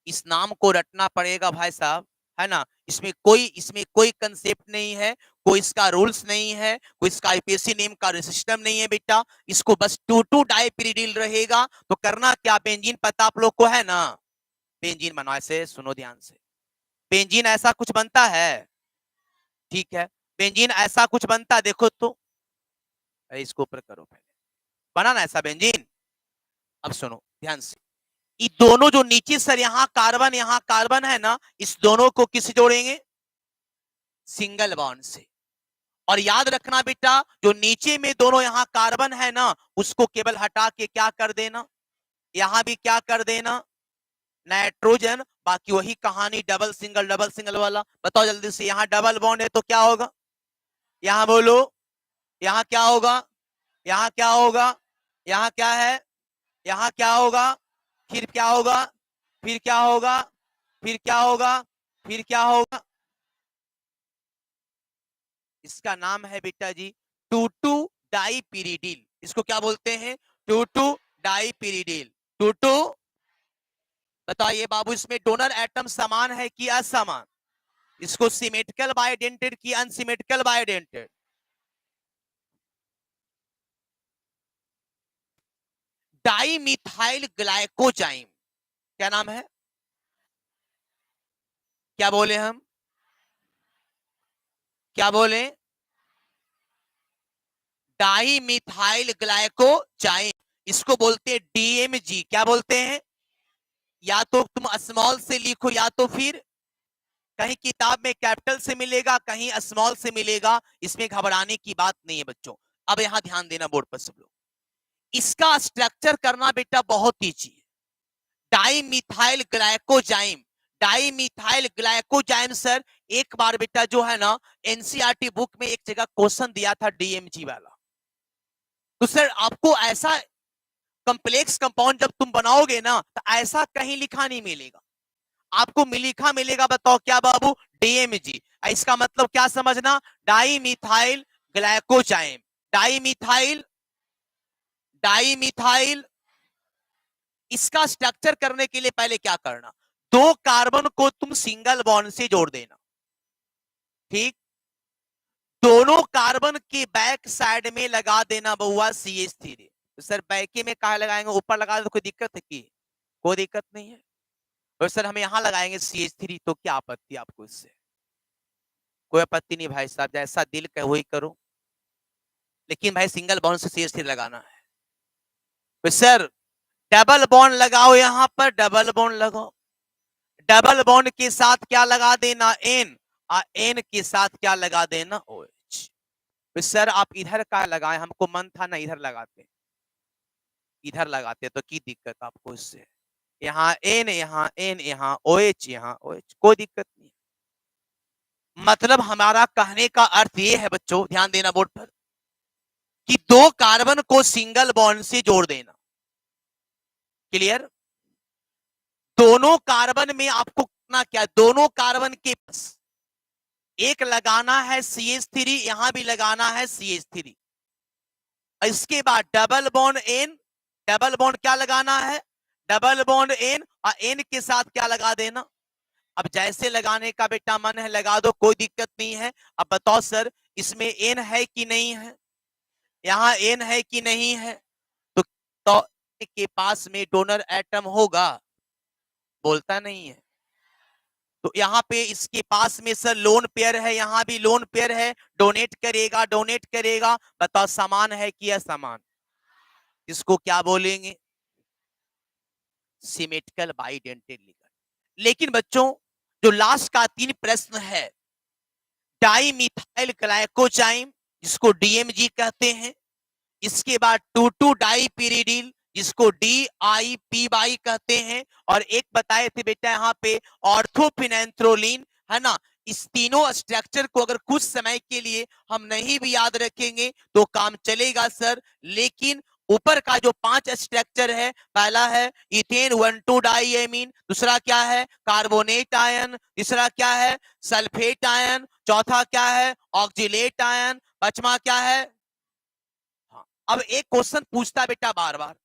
इस नाम को रटना पड़ेगा भाई साहब, है ना। इसमें कोई कंसेप्ट नहीं है, कोई इसका रूल्स नहीं है, कोई इसका आईपीएससी नेम का सिस्टम नहीं है बेटा। इसको बस टूटू डाईपिरिडिल रहेगा तो करना क्या, बेंजीन पता आप लोग को है ना, बेंजीन बनाओ। ऐसे सुनो ध्यान से, बेंजीन ऐसा कुछ बनता है, ठीक है, बेंजीन ऐसा कुछ बनता है, देखो तो, इसको ऊपर करो पहले, बना ना ऐसा बेंजीन। अब सुनो ध्यान से, ये दोनों जो नीचे सर यहाँ कार्बन है ना, इस दोनों को किस जोड़ेंगे, सिंगल बॉन्ड से। और याद रखना बेटा, जो नीचे में दोनों यहाँ कार्बन है ना, उसको केवल हटा के क्या कर देना, यहां भी क्या कर देना, नाइट्रोजन। बाकी वही कहानी डबल सिंगल वाला। बताओ जल्दी से, यहाँ डबल बॉन्ड है तो क्या होगा, यहाँ बोलो, यहाँ क्या होगा, यहाँ क्या होगा, यहाँ क्या है, यहाँ क्या होगा, फिर क्या होगा, फिर क्या होगा, फिर क्या होगा, फिर क्या होगा। इसका नाम है बेटा जी टूटू डाईपिरिडिल। इसको क्या बोलते हैं, टूटू डाईपिरिडिल। टूटू, बताइए बाबू, इसमें डोनर एटम समान है कि असमान? इसको सिमेट्रिकल बाइडेंटेड की अनसिमेट्रिकल बाइडेंटेड? डाईमिथाइल ग्लाइकोजाइम। क्या नाम है, क्या बोले हम, क्या बोले, डाईमिथाइल ग्लाइकोजाइम। इसको बोलते हैं डीएमजी। क्या बोलते हैं, या तो तुम स्मॉल से लिखो या तो फिर कहीं किताब में कैपिटल से मिलेगा, कहीं स्मॉल से मिलेगा, इसमें घबराने की बात नहीं है बच्चों। अब यहां ध्यान देना बोर्ड पर सब लोग, इसका स्ट्रक्चर करना बेटा बहुत ईजी है। डाईमिथाइल ग्लाइकोजाइम, डाई मिथाइल ग्लाइकोजाइम सर एक बार बेटा जो है ना एनसीईआरटी बुक में एक जगह क्वेश्चन दिया था डीएमजी वाला। तो सर आपको ऐसा कंप्लेक्स कंपाउंड जब तुम बनाओगे ना तो ऐसा कहीं लिखा नहीं मिलेगा, आपको लिखा मिलेगा, बताओ क्या बाबू, डीएमजी। इसका मतलब क्या समझना, di methyl glyoxime. Di methyl, di methyl, इसका स्ट्रक्चर करने के लिए पहले क्या करना, दो कार्बन को तुम सिंगल बॉन्ड से जोड़ देना, ठीक। दोनों कार्बन के बैक साइड में लगा देना बउआ CH3। तो सर बैके में कहा लगाएंगे, ऊपर लगा दो, कोई दिक्कत है की, कोई दिक्कत नहीं है। और सर हम यहां लगाएंगे CH3, तो क्या आपत्ति आपको इससे, कोई आपत्ति नहीं भाई साहब, जैसा दिल का वही करो, लेकिन भाई सिंगल बॉन्ड से CH3 लगाना है। तो सर डबल बॉन्ड लगाओ, यहां पर डबल बॉन्ड लगाओ, डबल बॉन्ड के साथ क्या लगा देना, N, और N के साथ क्या लगा देना, OH। तो सर आप इधर का लगाए, हमको मन था ना इधर लगाते, इधर लगाते तो की दिक्कत आपको इससे, यहाँ N, यहाँ N, यहाँ OH, यहाँ OH, कोई दिक्कत नहीं। मतलब हमारा कहने का अर्थ ये है बच्चों, ध्यान देना बोर्ड पर, कि दो कार्बन को सिंगल बॉन्ड से जोड़ देना, क्लियर। दोनों कार्बन में आपको करना क्या, दोनों कार्बन के पास एक लगाना है CH3, यहां भी लगाना है CH3। इसके बाद double bond N, double bond क्या लगाना है, डबल बॉन्ड N, और N के साथ क्या लगा देना। अब जैसे लगाने का बेटा मन है लगा दो, कोई दिक्कत नहीं है। अब बताओ सर इसमें N है कि नहीं है, यहाँ N है कि नहीं है, तो के पास में डोनर एटम होगा, बोलता नहीं है। तो यहाँ पे इसके पास में सर लोन पेयर है, यहाँ भी लोन पेयर है, डोनेट करेगा, डोनेट करेगा। बताओ समान है कि असमान, इसको क्या बोलेंगे, सिमेट्रिकल बाइडेंटेड लिगेंड। लेकिन बच्चों जो लास्ट का 3 प्रश्न है, डाई मिथाइल ग्लाइकोजाइम जिसको डीएमजी कहते हैं, इसके बाद 2,2 डाई पिरिडिल जिसको DIPY कहते हैं, और एक बताए थे बेटा यहाँ पे ऑर्थोफिनेंथ्रोलिन, है ना। इस तीनों स्ट्रक्चर को अगर कुछ समय के लिए हम नहीं भी याद रखेंगे तो काम चलेगा सर, लेकिन ऊपर का जो 5 स्ट्रक्चर है, पहला है इथेन 1,2 डाईएमीन, दूसरा क्या है कार्बोनेट आयन, तीसरा क्या है सल्फेट आयन, चौथा क्या है ऑक्जिलेट आयन, पांचवा क्या है। अब एक क्वेश्चन पूछता बेटा बार बार,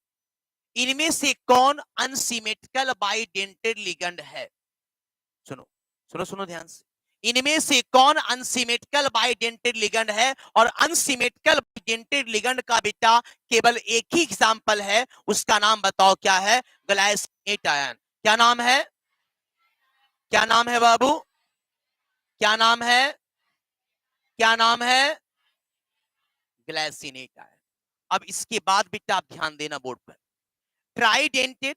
इनमें से कौन अनसिमेट्रिकल बाइडेंटेड लिगेंड है, सुनो सुनो सुनो ध्यान से, इनमें से कौन अनसिमेट्रिकल बाइडेंटेड लिगेंड है। और अनसिमेट्रिकल बाइडेंटेड लिगेंड का बेटा केवल एक ही एग्जांपल है, उसका नाम बताओ क्या है, ग्लाइसिनेट आयन। क्या नाम है, क्या नाम है बाबू, क्या नाम है, क्या नाम है, ग्लाइसिनेट आयन। अब इसके बाद बेटा आप ध्यान देना बोर्ड पर, ट्राइडेंटेड,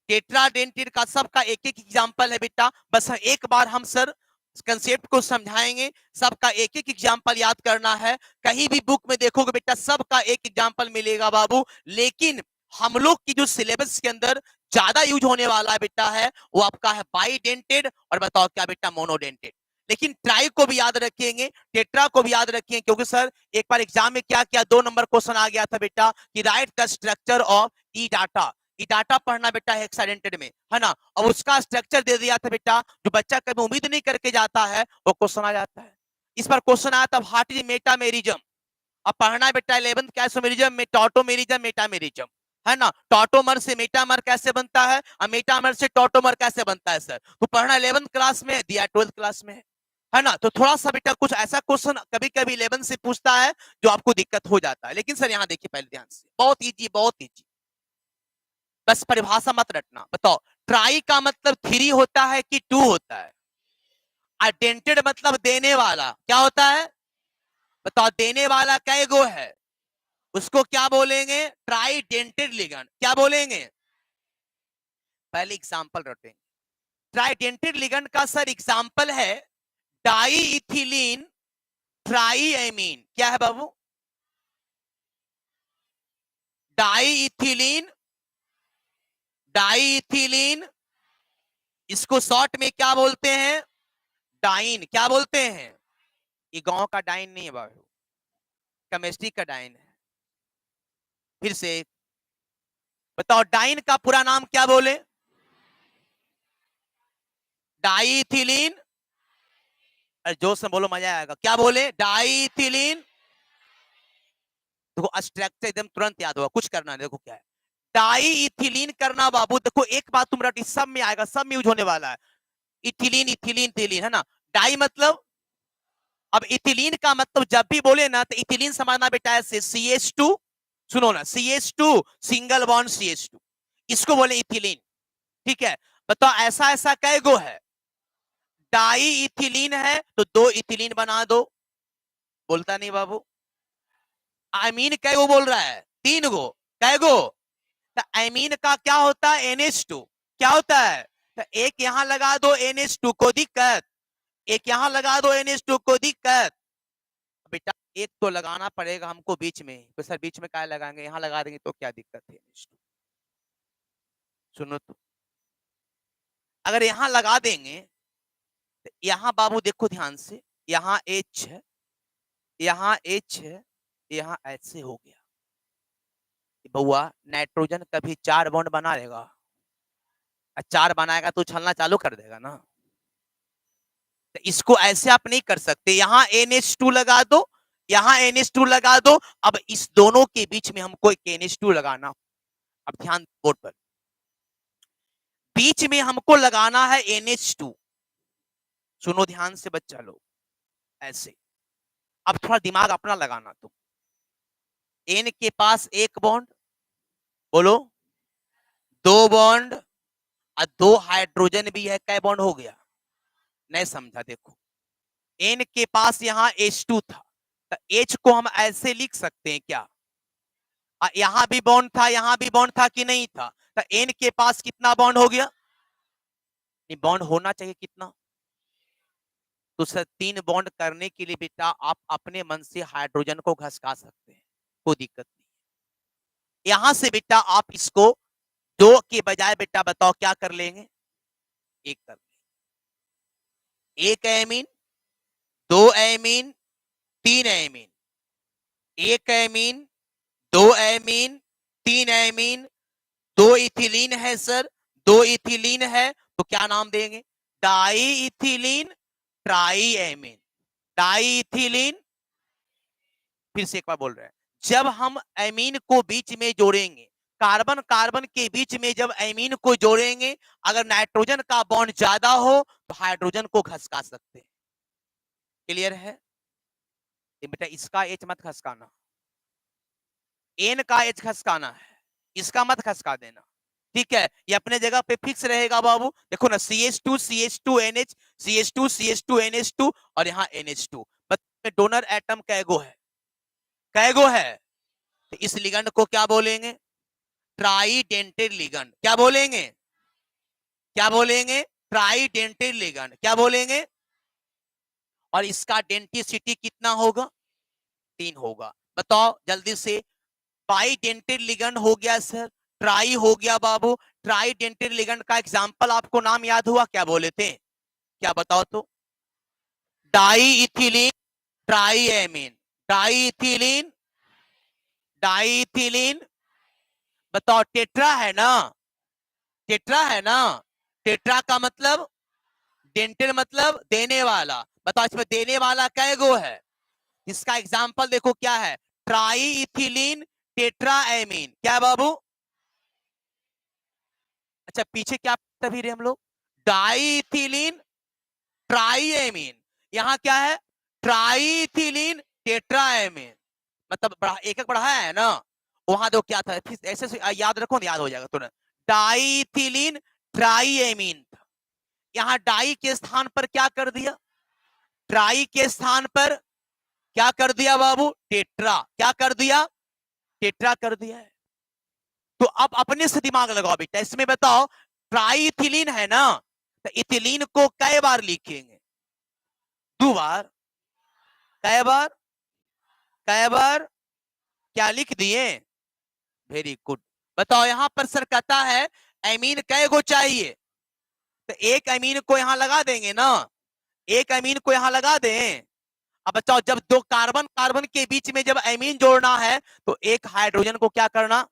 टेट्राडेंटेड का सबका एक एक एग्जांपल है बेटा, बस एक बार हम सर कंसेप्ट को समझाएंगे, सबका एक एक एग्जांपल याद करना है। कहीं भी बुक में देखोगे बेटा सबका एक एग्जांपल मिलेगा बाबू, लेकिन हम लोग की जो सिलेबस के अंदर ज्यादा यूज होने वाला है बेटा है वो आपका है बाइडेंटेड, और बताओ क्या बेटा मोनोडेंटेड। लेकिन ट्राई को भी याद रखेंगे, टेट्रा को भी याद रखेंगे, क्योंकि सर एक बार एग्जाम में क्या किया, 2 नंबर क्वेश्चन आ गया था बेटा कि right the structure of E data. E data पढ़ना बेटा हेक्साडेंटेड में, है ना, और उसका स्ट्रक्चर दे दिया था बेटा, जो बच्चा कभी उम्मीद नहीं करके जाता है वो क्वेश्चन आ जाता है। इस बार क्वेश्चन आया था व्हाट इज मेटामेरिज्म। अब पढ़ना बेटा 11th कैसोमेरिज्म में टॉटोमेरिज्म मेटामेरिज्म, है ना, टॉटोमर से मेटामर कैसे बनता है और मेटामर से टॉटोमर कैसे बनता है सर, तो पढ़ना 11th क्लास में दिया 12th क्लास में है ना। तो थोड़ा सा बेटा कुछ ऐसा क्वेश्चन कभी कभी 11 से पूछता है जो आपको दिक्कत हो जाता है, लेकिन सर यहाँ देखिए पहले ध्यान से, बहुत इजी, बहुत इजी, बस परिभाषा मत रटना। बताओ ट्राई का मतलब 3 होता है कि 2 होता है, आइडेंटेड मतलब देने वाला, क्या होता है बताओ, देने वाला कै गो है, उसको क्या बोलेंगे, ट्राइडेंटेड लिगेंड। क्या बोलेंगे, पहले एग्जांपल रटेंगे। ट्राइडेंटेड लिगेंड का सर एग्जांपल है डाई इथिलीन ट्राईएमीन। क्या है बाबू, डाई इथिलीन, डाई इथिलीन इसको शॉर्ट में क्या बोलते हैं? डाइन। क्या बोलते हैं? ये गांव का डाइन नहीं है बाबू, केमिस्ट्री का डाइन है। फिर से बताओ, डाइन का पूरा नाम क्या बोले? डाइथिलीन। अरे जोश से बोलो, मजा आएगा। क्या बोले? डाइथिलीन। देखो स्ट्रक्चर एकदम तुरंत याद होगा, कुछ करना नहीं। देखो क्या है, डाई इथिलीन करना बाबू। देखो एक बात तुम रटी, सब में आएगा, सब में यूज होने वाला है। इथिलीन इथिलीन इथिलीन है ना। डाई मतलब, अब इथिलीन का मतलब जब भी बोले ना तो इथिलीन समझना बेटा ऐसे, CH2। सुनो ना, CH2 सिंगल बॉन्ड CH2, इसको बोले इथिलीन। ठीक है, बताओ ऐसा ऐसा कै गो है? डाई इथिलीन है तो 2 इथिलीन बना दो। बोलता नहीं बाबू। आमीन कै गो बोल रहा है? 3 गो। कै गो? तो एमीन का क्या होता है? NH2। क्या होता है? तो एक यहां लगा दो NH2 को दिक्कत, एक यहां लगा दो NH2 को दिक्कत। बेटा एक तो लगाना पड़ेगा हमको बीच में, तो सर बीच में क्या लगाएंगे? यहां लगा देंगे तो क्या दिक्कत है? NH2 सुनो तो, अगर यहां लगा देंगे तो यहां बाबू देखो ध्यान से, यहां H है, यहां H है, यहां ऐसे हो गया। बउआ नाइट्रोजन कभी 4 बॉन्ड बना लेगा? 4 बनाएगा तो उछलना चालू कर देगा ना। तो इसको ऐसे आप नहीं कर सकते, यहां NH2 लगा दो, यहां NH2 लगा दो। अब इस दोनों के बीच में हमको एक NH2 लगाना। अब ध्यान बोर्ड पर, बीच में हमको लगाना है NH2। सुनो ध्यान से बच्चा लोग, ऐसे। अब थोड़ा दिमाग अपना लगाना तुम। N के पास एक बॉन्ड, बोलो, 2 बॉन्ड, और 2 हाइड्रोजन भी है। कै बॉन्ड हो गया? नहीं समझा? देखो N के पास यहां H2 था, तो H को हम ऐसे लिख सकते हैं क्या? यहां भी बॉन्ड था, यहां भी बॉन्ड था कि नहीं था? तो N के पास कितना बॉन्ड हो गया? बॉन्ड होना चाहिए कितना? तो सर 3 बॉन्ड करने के लिए बेटा आप अपने मन से हाइड्रोजन को घसका सकते हैं, कोई दिक्कत नहीं। यहां से बेटा आप इसको 2 के बजाय बेटा बताओ क्या कर लेंगे? 1 कर लेंगे। 1 amine, 2 amine, 3 amine. 1 amine, 2 amine, 3 amine, 2 ethylene है सर, 2 इथिलीन है, तो क्या नाम देंगे? Die ethylene try amine. Diethylene. फिर से एक बार बोल रहे हैं, जब हम एमीन को बीच में जोड़ेंगे, कार्बन कार्बन के बीच में जब एमीन को जोड़ेंगे, अगर नाइट्रोजन का बॉन्ड ज्यादा हो तो हाइड्रोजन को घसका सकते हैं। क्लियर है? बेटा इसका एच मत खसकाना, एन का एच खसकाना है, इसका मत खसका देना। ठीक है, ये अपने जगह पे फिक्स रहेगा बाबू। देखो ना, CH2 CH2 NH, CH2 CH2 NH2, और यहाँ NH2। डोनर एटम कैगो है? कैगो है? तो इस लिगंड को क्या बोलेंगे? ट्राइडेंटेड लिगंड। क्या बोलेंगे? क्या बोलेंगे? ट्राइडेंटेड लिगंड। क्या बोलेंगे? और इसका डेंटिसिटी कितना होगा? 3 होगा। बताओ जल्दी से। बाइडेंटेड लिगंड हो गया सर, ट्राई हो गया बाबू। ट्राइडेंटेड लिगंड का एग्जांपल आपको नाम याद हुआ? क्या बोले थे? क्या बताओ तो? Die ethylene try amine, diethylene, diethylene. बताओ टेट्रा है ना? टेट्रा है ना? टेट्रा का मतलब, डेंटेड मतलब देने वाला। बताओ इसमें देने वाला कै गो है? इसका एग्जांपल देखो क्या है, ट्राई इथिलीन टेट्रा एमीन। क्या बाबू? अच्छा पीछे क्या तभी रहे हम लोग? Die ethylene try amine. यहां क्या है? Triethylene tetramine. मतलब एक एक बढ़ाया है ना, वहां दो क्या था, फिर ऐसे याद रखो ना, याद हो जाएगा तुरंत। डाई इथिलीन ट्राई एमीन था, यहां डाई के स्थान पर क्या कर दिया? ट्राई के स्थान पर क्या कर दिया बाबू? टेट्रा। क्या कर दिया? टेट्रा कर दिया है। तो अब अपने से दिमाग लगाओ बेटा, इसमें बताओ ट्राई इथिलीन है ना, तो इथिलीन को कई बार लिखेंगे? 2 बार। कई बार? कई बार? क्या लिख दिए? Very good. बताओ यहां पर सर कहता है एमीन कै गो चाहिए? तो एक अमीन को यहां लगा देंगे ना, एक अमीन को यहां लगा दें। अब बताओ, जब दो कार्बन कार्बन के बीच में जब अमीन जोड़ना है तो एक हाइड्रोजन को क्या करना,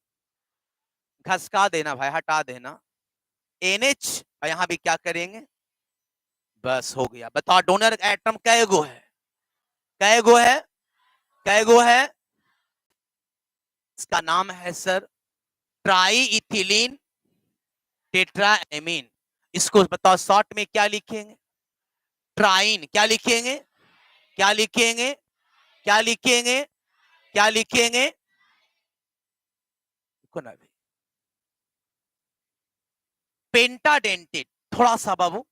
घसका देना भाई, हटा देना, NH। और यहां भी क्या करेंगे, बस हो गया। बताओ डोनर एटम कै गो है, कै गो है, कै गो है? इसका नाम है सर ट्राई इथिलीन टेट्राएमीन। इसको बताओ शॉर्ट में क्या लिखेंगे, ट्राइन। क्या लिखेंगे, क्या लिखेंगे, क्या लिखेंगे, क्या लिखेंगे? ना भी पेंटाडेंटेड, थोड़ा सा बाबू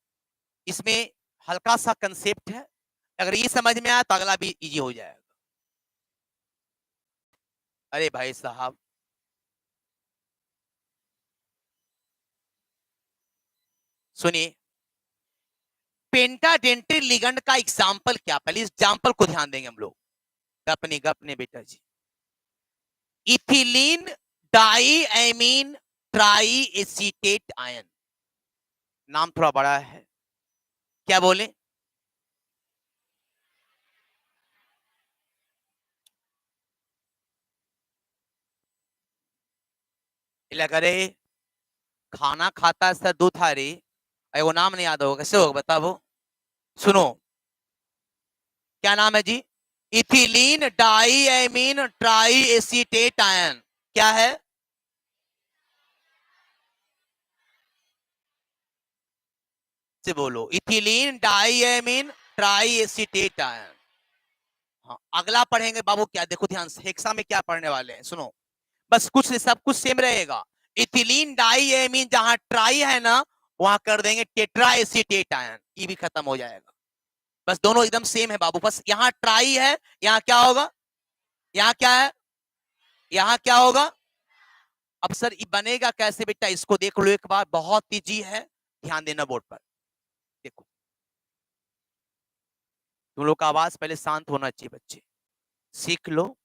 इसमें हल्का सा कंसेप्ट है, अगर ये समझ में आया तो अगला भी इजी हो जाएगा। अरे भाई साहब, सुनिए, पेंटाडेंटेड लिगेंड का एग्जाम्पल क्या, पहले एग्जाम्पल को ध्यान देंगे हम लोग। गपने गपने बेटा जी, ethylene diamine tri acetate ion, नाम थोड़ा बड़ा है, क्या बोले? लग रहे खाना खाता है सर, दो थारी, वो नाम नहीं याद होगा, कैसे होगा बताओ? सुनो, क्या नाम है जी? Ethylene diamine tri acetate ion, क्या है? से बोलो, ethylene diamine tri acetate ion. हाँ, अगला पढ़ेंगे बाबू, क्या देखो ध्यान से, हेक्सा में क्या पढ़ने वाले हैं सुनो, बस कुछ सब कुछ सेम रहेगा। इथिलीन डाईएमीन जहां ट्राई है ना, वहां कर देंगे टेट्रा एसीटेट आयन, ये भी खत्म हो जाएगा। बस दोनों एकदम सेम है बाबू, बस यहाँ ट्राई है, यहाँ क्या होगा, यहाँ क्या है, यहाँ क्या होगा? अब सर ये बनेगा कैसे बेटा, इसको देख लो एक बार, बहुत इजी है, ध्यान देना बोर्ड पर। देखो, तुम लोग का आवाज पहले शांत होना चाहिए बच्चे, सीख लो,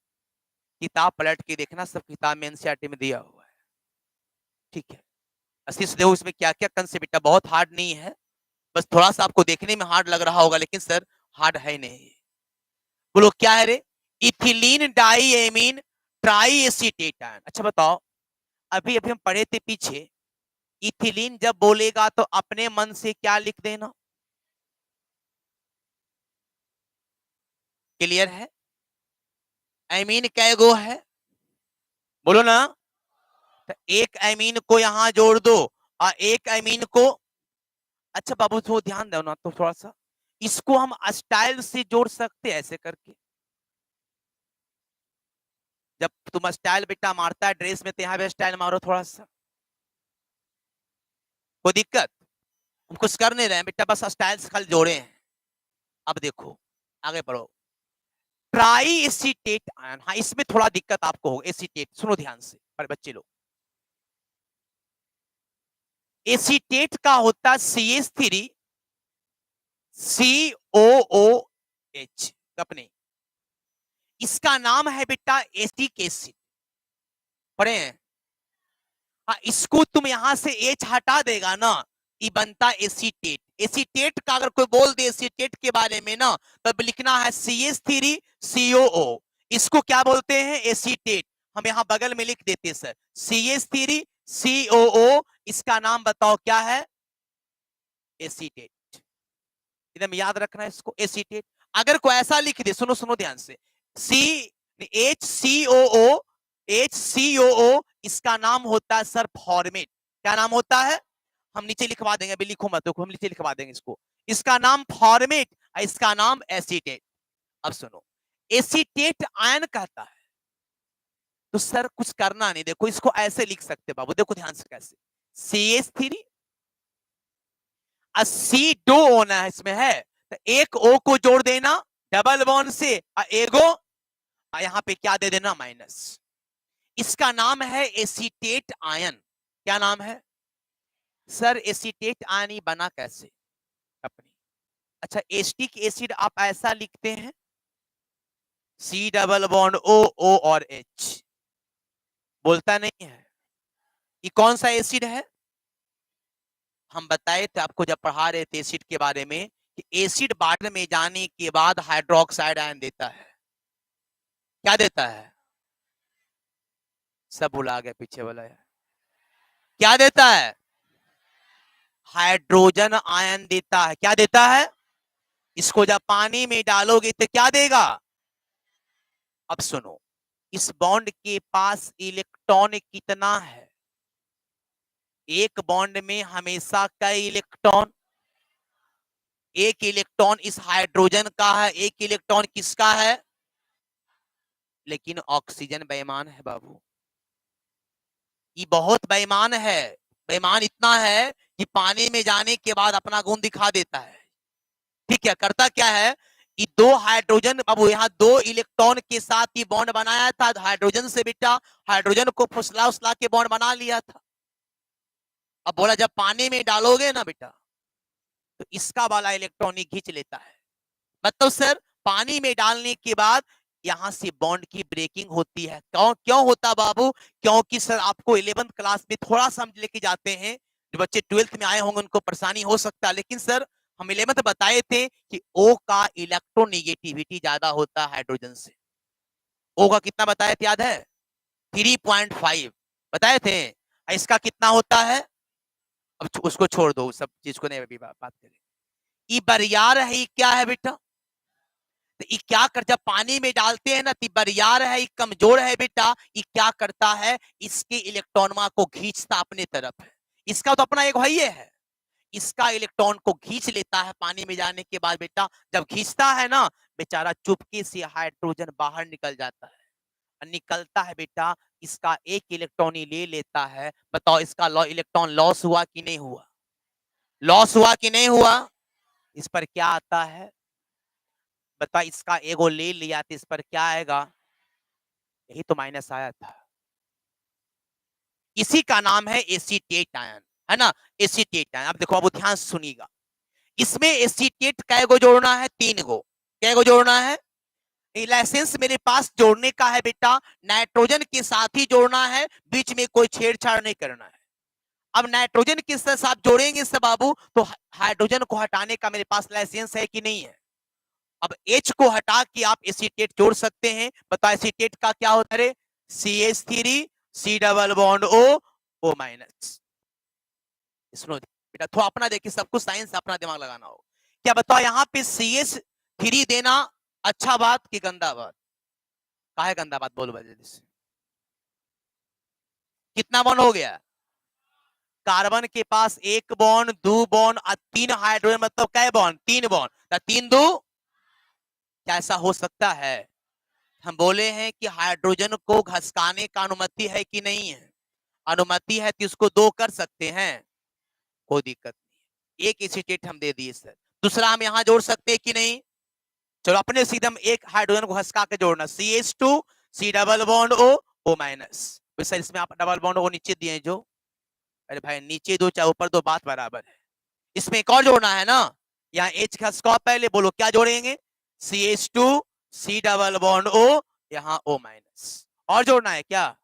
किताब पलट के देखना, सब किताब में एनसीईआरटी में दिया हुआ है, ठीक है? अस्सी से देखो इसमें क्या क्या कंसेप्ट, बेटा बहुत हार्ड नहीं है, बस थोड़ा सा आपको देखने में हार्ड लग रहा होगा, लेकिन सर हार्ड है नहीं। बोलो क्या है रे? Ethylene diamine tri acetate ion. अच्छा बताओ, अभी अभी हम पढ़े थे पीछे, इथिलीन जब बोलेगा तो अपने मन से क्या लिख देना, क्लियर है? एमीन कै गो है, बोलो ना? तो एक एमीन को यहां जोड़ दो और एक एमीन को, अच्छा बाबू थोड़ा ध्यान दो ना तो, थोड़ा सा इसको हम स्टाइल से जोड़ सकते हैं ऐसे करके, जब तुम स्टाइल बेटा मारता है ड्रेस में तो यहाँ भी स्टाइल मारो थोड़ा सा, कोई दिक्कत? हम कुछ कर नहीं रहे हैं बेटा, बस स्टाइल से खाली जोड़े हैं। अब देखो, आगे बढ़ो, ट्राई एसीटेट आयन, हाँ इसमें थोड़ा दिक्कत आपको होगा, एसीटेट सुनो ध्यान से पर बच्चे लोग, एसीटेट का होता है CH3 COOH, अपने इसका नाम है बेटा एसिटिक एसिड, पढ़े हैं? हाँ, इसको तुम यहां से H हटा देगा ना, ये बनता एसीटेट। एसीटेट का अगर कोई बोल दे एसीटेट के बारे में ना, तब लिखना है CH3 COO, इसको क्या बोलते हैं, एसीटेट। हम यहाँ बगल में लिख देते हैं सर, CH3 COO, इसका नाम बताओ क्या है, एसीटेट। एकदम याद रखना है इसको, एसीटेट। अगर कोई ऐसा लिख दे, सुनो सुनो ध्यान से, HCOO, इसका नाम होता है सर फॉर्मेट। क्या नाम होता है? हम नीचे लिखवा देंगे, अभी लिखो मत, देखो हम नीचे लिखवा देंगे इसको, इसका नाम फॉर्मेट, इसका नाम एसीटेट। अब सुनो, एसीटेट आयन कहता है, तो सर कुछ करना नहीं, देखो इसको ऐसे लिख सकते बाबू, देखो ध्यान से कैसे, CH3 C2 होना है इसमें है, तो एक O को जोड़ देना डबल बॉन्ड से, एगो यहां पे क्या दे देना, माइनस, इसका नाम है एसीटेट आयन। क्या नाम है सर? एसीटेट आयन ही बना कैसे अपनी? अच्छा, एसिटिक एसिड आप ऐसा लिखते हैं, C डबल बॉन्ड O और H, बोलता नहीं है, ये कौन सा एसिड है? हम बताए थे आपको जब पढ़ा रहे थे एसिड के बारे में कि एसिड वाटर में जाने के बाद हाइड्रोक्साइड आयन देता है। क्या देता है? सब भुला गए पीछे वाला है। क्या देता है? हाइड्रोजन आयन देता है। क्या देता है? इसको जब पानी में डालोगे तो क्या देगा? अब सुनो, इस बॉन्ड के पास इलेक्ट्रॉन कितना है? एक बॉन्ड में हमेशा कई इलेक्ट्रॉन? एक इलेक्ट्रॉन इस हाइड्रोजन का है, एक इलेक्ट्रॉन किसका है? लेकिन ऑक्सीजन बेईमान है बाबू, ये बहुत बेईमान है। बेईमान इतना है कि पानी में जाने के बाद अपना गुण दिखा देता है। ठीक है, करता क्या है, ये दो हाइड्रोजन, अब यहाँ दो इलेक्ट्रॉन के साथ ही बॉन्ड बनाया था हाइड्रोजन से बेटा, हाइड्रोजन को फुसला उसला के बॉन्ड बना लिया था। अब बोला जब पानी में डालोगे ना बेटा तो इसका वाला इलेक्ट्रॉन ही खींच लेता है। मतलब सर पानी में डालने के बाद यहां से बॉन्ड की ब्रेकिंग होती है। क्यों क्यों होता बाबू? क्योंकि सर आपको 11th क्लास में थोड़ा सा हम लेके जाते हैं, जो बच्चे 12th में आए होंगे उनको परेशानी हो सकता है, लेकिन सर हम 11th बताए थे कि O का इलेक्ट्रोनेगेटिविटी ज्यादा होता है हाइड्रोजन से। O का कितना बताए थे याद है? 3.5 बताए थे। इसका कितना होता है? अब उसको छोड़ दो, सब चीज को नहीं अभी बात करें। ये बरियार है, ये क्या है बेटा? तो ये क्या कर, जब पानी में डालते हैं ना तो बरियार है, ये कमजोर है बेटा। ये क्या करता है, इसके इलेक्ट्रॉनमा को खींचता अपने तरफ है। इसका तो अपना एक भाई है, इसका इलेक्ट्रॉन को खींच लेता है पानी में जाने के बाद बेटा। जब खींचता है ना बेचारा, चुपके से हाइड्रोजन बाहर निकल जाता है। निकलता है बेटा, इसका एक इलेक्ट्रॉन ही ले लेता है। बताओ इसका इलेक्ट्रॉन लॉस हुआ कि नहीं हुआ? लॉस हुआ कि नहीं हुआ? इस पर क्या आता है बता, इसका एगो ले लिया तो इस पर क्या आएगा? यही तो माइनस आया था। इसी का नाम है एसीटेट आयन, है ना? Acetate ion. अब देखो, अब ध्यान सुनिएगा, इसमें एसीटेट कै गो जोड़ना है? 3 गो। कै गो जोड़ना है? लाइसेंस मेरे पास जोड़ने का है बेटा, नाइट्रोजन के साथ ही जोड़ना है, बीच में कोई छेड़छाड़ नहीं करना है। अब नाइट्रोजन के साथ जोड़ेंगे सब बाबू तो हाइड्रोजन को हटाने का मेरे पास लाइसेंस है कि नहीं है? अब H को हटा के आप एसीटेट जोड़ सकते हैं। बताओ एसीटेट का क्या होता है? CH3 C double bond O minus. सुनो बेटा, थोड़ा अपना देखिए, सब कुछ साइंस अपना दिमाग लगाना हो। क्या बताओ यहाँ पे CH3 देना अच्छा बात कि गंदा बात? का है गंदा बात? बोलो जल्दी से। कितना बॉन्ड हो गया? कार्बन के पास 1 बॉन्ड 2 बॉन्ड और 3 हाइड्रोजन, मतलब कै बॉन्ड? 3 बॉन्ड। 3 2, क्या ऐसा हो सकता है? हम बोले हैं कि हाइड्रोजन को घसकाने का अनुमति है कि नहीं है? अनुमति है तो इसको 2 कर सकते हैं, कोई दिक्कत नहीं। एक एसीटेट हम दे दिए सर, दूसरा हम यहां जोड़ सकते हैं कि नहीं? चलो अपने सीधे हम एक हाइड्रोजन को घसका के जोड़ना, CH2 C double bond O minus. Sir इसमें आप डबल बॉन्ड O नीचे दिए जो, अरे भाई नीचे दो चाहे ऊपर दो बात बराबर है। इसमें एक और जोड़ना है ना, यहाँ H घसका, पहले बोलो क्या जोड़ेंगे? CH2 C double bond O, यहाँ O माइनस। और जोड़ना है क्या?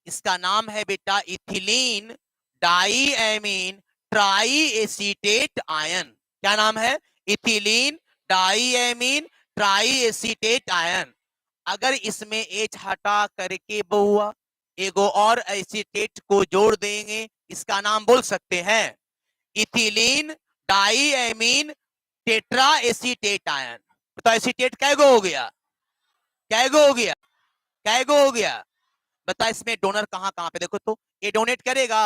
इसका नाम है बेटा ethylene diamine tri acetate ion. क्या नाम है? Ethylene diamine tri acetate ion. अगर इसमें H हटा करके बहुआ एगो और एसीटेट को जोड़ देंगे, इसका नाम बोल सकते हैं इथिलीन डाईएमीन टेट्रा एसीटेट आयन। तो एसीटेट कैगो हो गया? कैगो हो गया? कैगो हो गया? बता इसमें डोनर कहां कहां पे? देखो तो ये डोनेट करेगा,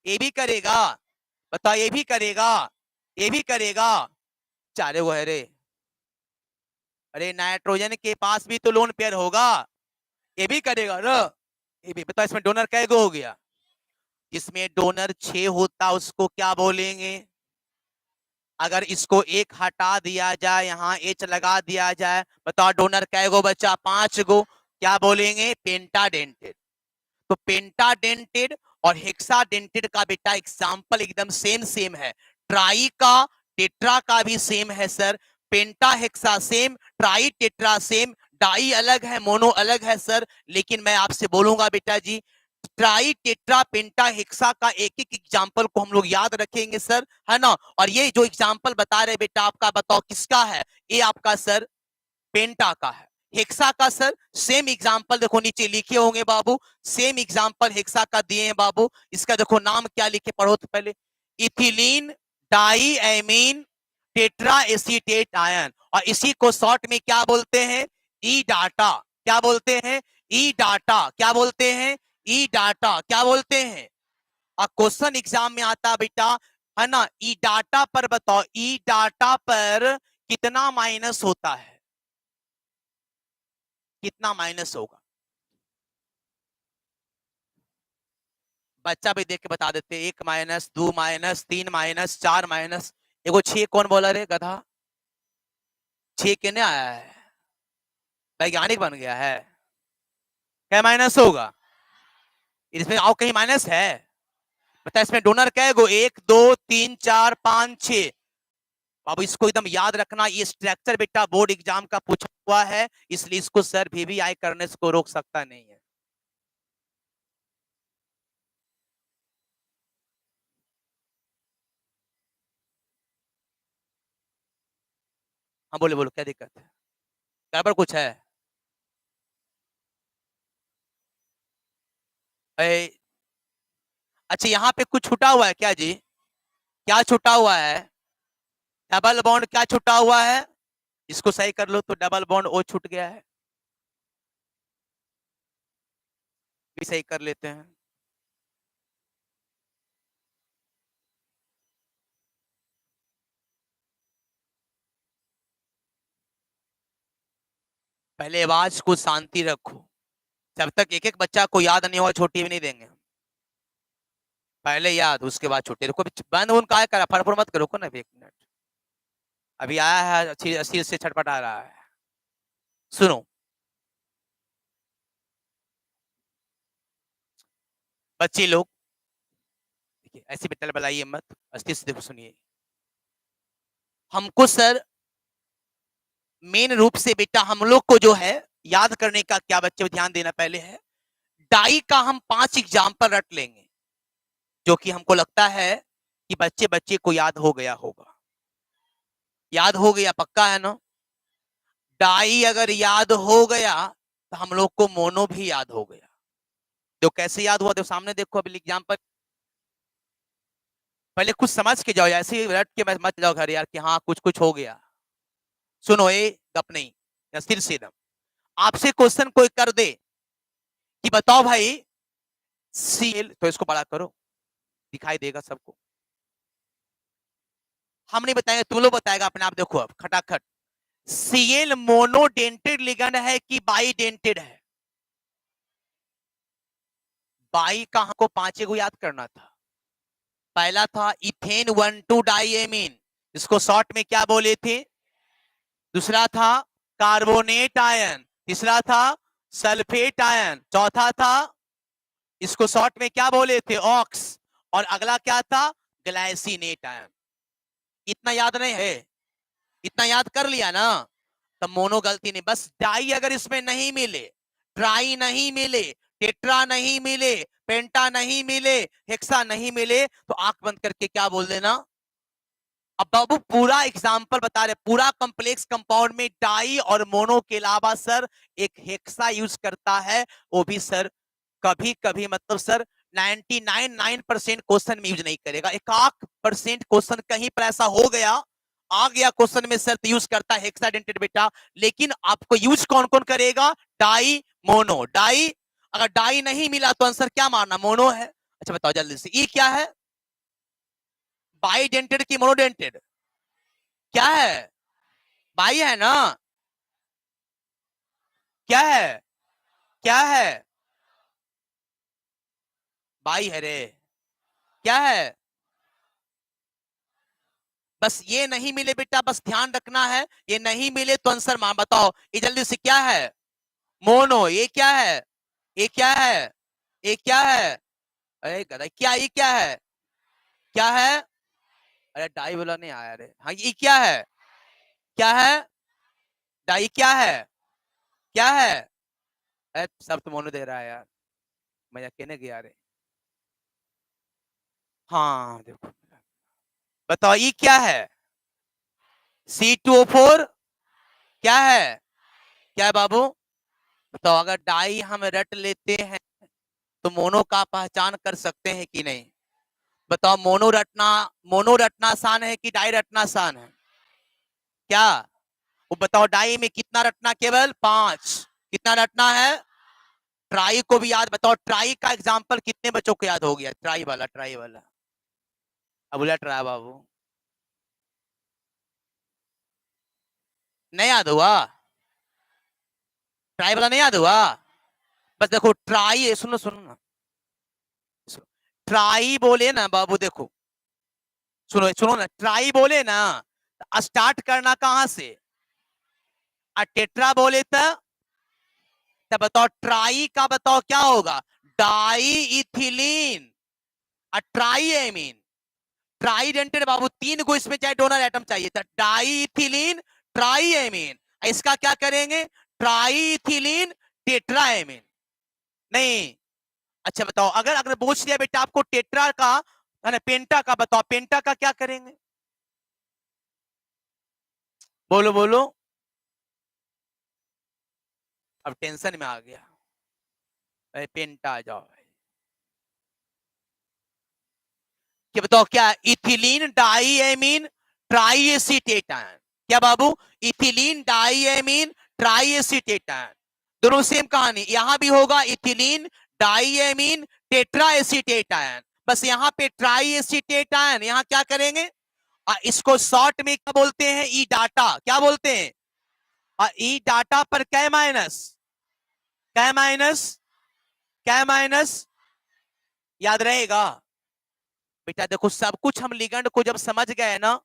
ये भी करेगा, बता ये भी करेगा, ये भी करेगा, चारे वो है रे। अरे नाइट्रोजन के पास भी तो लोन पेयर होगा, ये भी करेगा ना, ये भी। बता इसमें डोनर कैगो हो गया? जिसमें डोनर 6 होता उसको क्या बोलेंगे? अगर इसको एक हटा दिया जाए, यहाँ H लगा दिया जाए, बताओ डोनर कैगो बचा? 5 गो। क्या बोलेंगे? पेंटाडेंटेड। तो पेंटाडेंटेड और हेक्साडेंटेड का बेटा एग्जांपल एकदम सेम सेम है। ट्राई का टेट्रा का भी सेम है sir, penta hexa same, tri tetra same, di अलग है, मोनो अलग है सर। लेकिन मैं आपसे बोलूंगा बेटा जी, ट्राई टेट्रा पेंटा हेक्सा का एक एक एग्जाम्पल को हम लोग याद रखेंगे सर, है ना। और ये जो एग्जाम्पल बता रहे बेटा आपका, बताओ किसका है? ये आपका सर पेंटा का है। हेक्सा का सर सेम एग्जाम्पल देखो नीचे लिखे होंगे बाबू, सेम एग्जाम्पल हेक्सा का दिए हैं बाबू। इसका देखो नाम क्या लिखे, पढ़ो तो पहले, ethylenediamine tetraacetate ion. और इसी को शॉर्ट में क्या बोलते हैं? EDTA. क्या बोलते हैं? EDTA. क्या बोलते हैं? EDTA. क्या बोलते हैं? और क्वेश्चन एग्जाम में आता बेटा, है ना, ई डाटा पर बताओ, ई डाटा पर कितना माइनस होता है? कितना माइनस होगा? बच्चा भी देख के बता देते, 1 - 2 - 3 - 4 - एगो 6 कौन बोला रे गधा? 6 कहने आया है? वैज्ञानिक बन गया है? क्या माइनस होगा इसमें? आओ कहीं माइनस है? बता इसमें डोनर क्या है? 1 2 3 4 5 6। अब इसको एकदम याद रखना, ये स्ट्रक्चर बेटा बोर्ड एग्जाम का पूछा हुआ है, इसलिए इसको सर भी आई करने से को रोक सकता नहीं है। हाँ बोले, बोलो क्या दिक्कत है? गड़बड़ कुछ है? ए, अच्छा यहाँ पे कुछ छुटा हुआ है क्या जी? क्या छुटा हुआ है? डबल बॉन्ड क्या छुटा हुआ है? इसको सही कर लो तो डबल बॉन्ड ओ छूट गया है, भी सही कर लेते हैं। पहले आवाज को शांति रखो, जब तक एक एक बच्चा को याद नहीं हुआ छुट्टी भी नहीं देंगे। पहले याद उसके बाद छुट्टी। रुको बंद उन का करा, फड़फड़ मत करो, रुको ना 1 मिनट। अभी आया है, अच्छी अस्सी से छटपटा रहा है। सुनो बच्चे लोग, देखिए ऐसे भी टलबलाइए मत, अस्थिर से देखो सुनिए। हमको सर मेन रूप से बेटा हम लोग को जो है याद करने का क्या बच्चे ध्यान देना पहले है, डाई का हम 5 एग्जाम्पल रट लेंगे, जो कि हमको लगता है कि बच्चे बच्चे को याद हो गया होगा। याद हो गया पक्का है ना? डाई अगर याद हो गया तो हम लोग को मोनो भी याद हो गया। जो कैसे याद हुआ तो सामने देखो अभी एग्जाम्पल। पहले कुछ समझ के जाओ, ऐसे ही रट के मत जाओ घर यार कि हाँ कुछ कुछ हो गया। सुनो ये गप नहीं, या सिर से दम। आपसे क्वेश्चन कोई कर दे कि बताओ भाई सीएल, तो इसको बड़ा करो, दिखाई देगा सबको। हम नहीं बताएंगे, तुम लोग बताएगा अपने आप, देखो अब खटाखट। सीएल मोनोडेंटेड लिगेंड है कि बाईडेंटेड है? बाई का हमको 5 को याद करना था। पहला था इथेन 1,2-डाइएमीन, इसको शॉर्ट में क्या बोले थे? दूसरा था कार्बोनेट आयन, तीसरा था सल्फेट आयन, चौथा था, इसको शॉर्ट में क्या बोले थे? ऑक्स। और अगला क्या था? Glycinate ion. इतना याद नहीं है? इतना याद कर लिया ना, तब मोनो गलती नहीं। बस डाई अगर इसमें नहीं मिले, ट्राई नहीं मिले, टेट्रा नहीं मिले, पेंटा नहीं मिले, हेक्सा नहीं मिले, तो आंख बंद करके क्या बोल देना? अब बाबू पूरा एग्जाम्पल बता रहे, पूरा कॉम्प्लेक्स कंपाउंड में डाई और मोनो के अलावा सर एक हेक्सा यूज करता है, वो भी सर कभी कभी, मतलब सर 99.9% क्वेश्चन में यूज नहीं करेगा। 1% क्वेश्चन कहीं पर ऐसा हो गया, आ गया क्वेश्चन में सर, तो यूज करता है हेक्साडेंटेड बेटा। लेकिन आपको यूज कौन कौन करेगा? Di mono. डाई, अगर डाई नहीं मिला तो आंसर क्या मारना? मोनो है। अच्छा बताओ जल्दी से, ये क्या है? बाईडेंटेड की मोनोडेंटेड? क्या है? बाई है ना? क्या है? क्या है? बाई है रे। क्या है? बस ये नहीं मिले बेटा, बस ध्यान रखना है, ये नहीं मिले तो आंसर मान बताओ ये जल्दी से, क्या है? मोनो। ये क्या है? ये क्या है? ये क्या है? अरे गधा, क्या ये क्या है? क्या है? अरे डाई बोला नहीं आया रे। हाँ ये क्या है? क्या है? डाई क्या है? क्या है? अरे सब तो मोनो दे रहा है यार, मैं कहने गया रे। हाँ देखो, बताओ ये क्या है? C2O4 क्या है? क्या है बाबू? बताओ, अगर डाई हम रट लेते हैं तो मोनो का पहचान कर सकते हैं कि नहीं? बताओ, मोनो रटना आसान है कि डाई रटना आसान है? क्या वो बताओ, डाई में कितना रटना? केवल 5। कितना रटना है? ट्राई को भी याद, बताओ ट्राई का एग्जांपल कितने बच्चों को याद हो गया? ट्राई वाला, ट्राई वाला। अब बोला ट्राई बाबू, नहीं याद हुआ? ट्राई वाला नहीं याद हुआ? बस देखो ट्राई, सुनो सुनो ना, ट्राई बोले ना बाबू, देखो सुनो सुनो ना, ट्राई बोले ना, स्टार्ट करना कहां से? टेट्रा बोले तो बताओ ट्राई का बताओ क्या होगा? Di ethylene, try amine, tridentate बाबू, 3 को इसमें चाहे डोनर एटम चाहिए था। डाई इथिलीन, ट्राई एमीन, इसका क्या करेंगे? Try ethylene tetra amine. नहीं, अच्छा बताओ, अगर अगर पूछ लिया बेटा आपको टेट्रा का है ना, पेंटा का, बताओ पेंटा का क्या करेंगे? बोलो बोलो। अब टेंशन में आ गया, अरे पेंटा आ जाओ भाई। कि बताओ क्या? इथिलीन डाईएमीन ट्राईएसीटेटायन। क्या बाबू? इथिलीन डाईएमीन ट्राईएसीटेटायन, दोनों सेम कहानी। यहां भी होगा इथिलीन डाईएमीन टेट्राएसीटेटायन, बस यहां पे ट्राईएसीटेटायन। यहां क्या करेंगे? इसको शॉर्ट में क्या बोलते हैं? EDTA. क्या बोलते हैं? ई डाटा पर कै माइनस, कै माइनस, कै माइनस, याद रहेगा बेटा? देखो सब कुछ हम लिगेंड को जब समझ गए ना,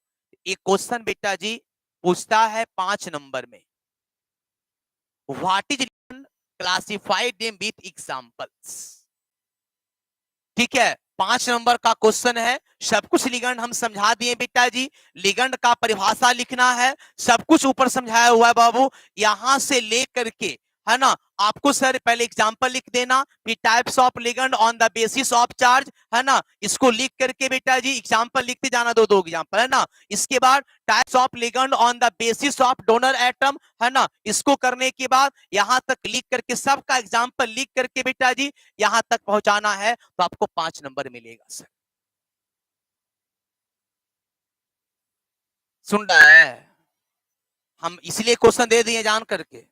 एक क्वेश्चन बेटा जी पूछता है 5 नंबर में, what is classified them with examples. ठीक है, 5 नंबर का क्वेश्चन है। सब कुछ लिगेंड हम समझा दिए बेटा जी, लिगेंड का परिभाषा लिखना है, सब कुछ ऊपर समझाया हुआ है बाबू। यहां से लेकर के है ना, आपको सर पहले एग्जांपल लिख देना, फिर types of ligand on the basis of charge, है ना, इसको लिख करके बेटा जी एग्जांपल लिखते जाना, दो दो एग्जांपल, है ना। इसके बाद types of ligand on the basis of donor atom, है ना, इसको करने के बाद यहां तक लिख करके सबका एग्जांपल लिख करके बेटा जी यहां तक पहुंचाना है, तो आपको 5 नंबर मिलेगा सर। सुन रहा है? हम इसलिए क्वेश्चन दे दिए जान करके,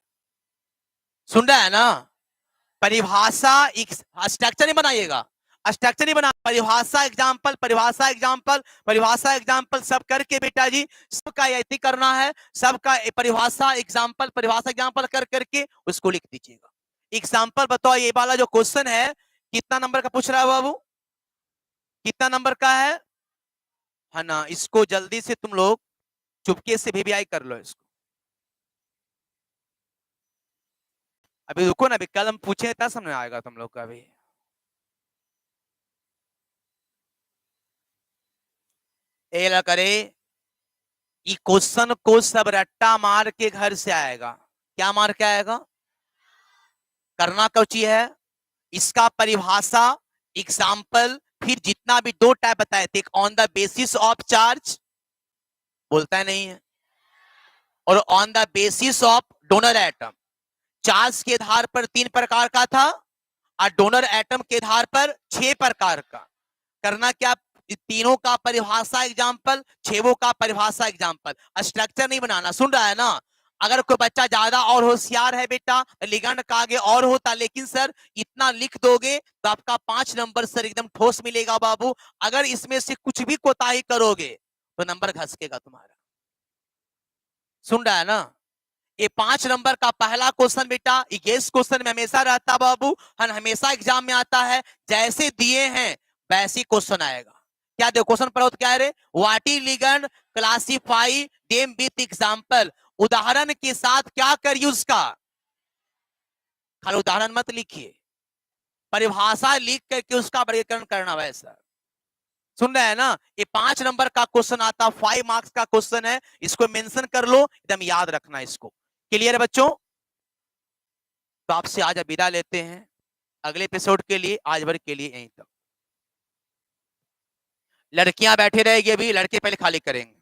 सुन रहा है ना? परिभाषा, स्ट्रक्चर नहीं बनाइएगा, स्ट्रक्चर नहीं बना, परिभाषा एग्जांपल, परिभाषा एग्जांपल, परिभाषा एग्जांपल सब करके बेटा जी सबका यही करना है, सबका परिभाषा एग्जांपल, परिभाषा एग्जांपल कर करके उसको लिख दीजिएगा। एग्जांपल बताओ, ये वाला जो क्वेश्चन है कितना नंबर का पूछ रहा है बाबू? कितना नंबर का है ना? इसको जल्दी से तुम लोग चुपके से वीवीआई कर लो इसको। अभी रुको ना, अभी कल हम पूछे तब समझ आएगा तुम लोग का। अभी ए करे, ये क्वेश्चन को सब रट्टा मार के घर से आएगा। क्या मार के आएगा? करना कौची है? इसका परिभाषा, एग्जाम्पल, फिर जितना भी 2 टाइप बताए थे, एक on the basis of charge, बोलता है नहीं है, और on the basis of donor atom. Charge के आधार पर 3 प्रकार का था, और डोनर एटम के आधार पर 6 प्रकार का। करना क्या? तीनों का परिभाषा एग्जाम्पल, 6 का परिभाषा एग्जाम्पल, स्ट्रक्चर नहीं बनाना। सुन रहा है ना? अगर कोई बच्चा ज्यादा और होशियार है बेटा, लिगेंड का आगे और होता, लेकिन सर इतना लिख दोगे तो आपका 5 नंबर सर एकदम ठोस मिलेगा बाबू। अगर इसमें से कुछ भी कोताही करोगे तो नंबर घसकेगा तुम्हारा। सुन रहा है ना? ये 5 नंबर का पहला क्वेश्चन बेटा, गेस क्वेश्चन में हमेशा रहता बाबू, हमेशा एग्जाम में आता है। जैसे दिए हैं वैसे क्वेश्चन आएगा। क्या देखो क्वेश्चन पर क्या है? What is ligand, classify them with example. उदाहरण के साथ क्या करिए उसका, खाली उदाहरण मत लिखिए, परिभाषा लिख करके उसका वर्गीकरण करना। वैसा सुन रहे हैं ना? ये 5 नंबर का क्वेश्चन आता, 5 मार्क्स का क्वेश्चन है, इसको मेंशन कर लो, एकदम याद रखना इसको। क्लियर है बच्चों? तो आपसे आज विदा लेते हैं। अगले एपिसोड के लिए आज भर के लिए यहीं तक। लड़कियां बैठे रहेगी, अभी लड़के पहले खाली करेंगे।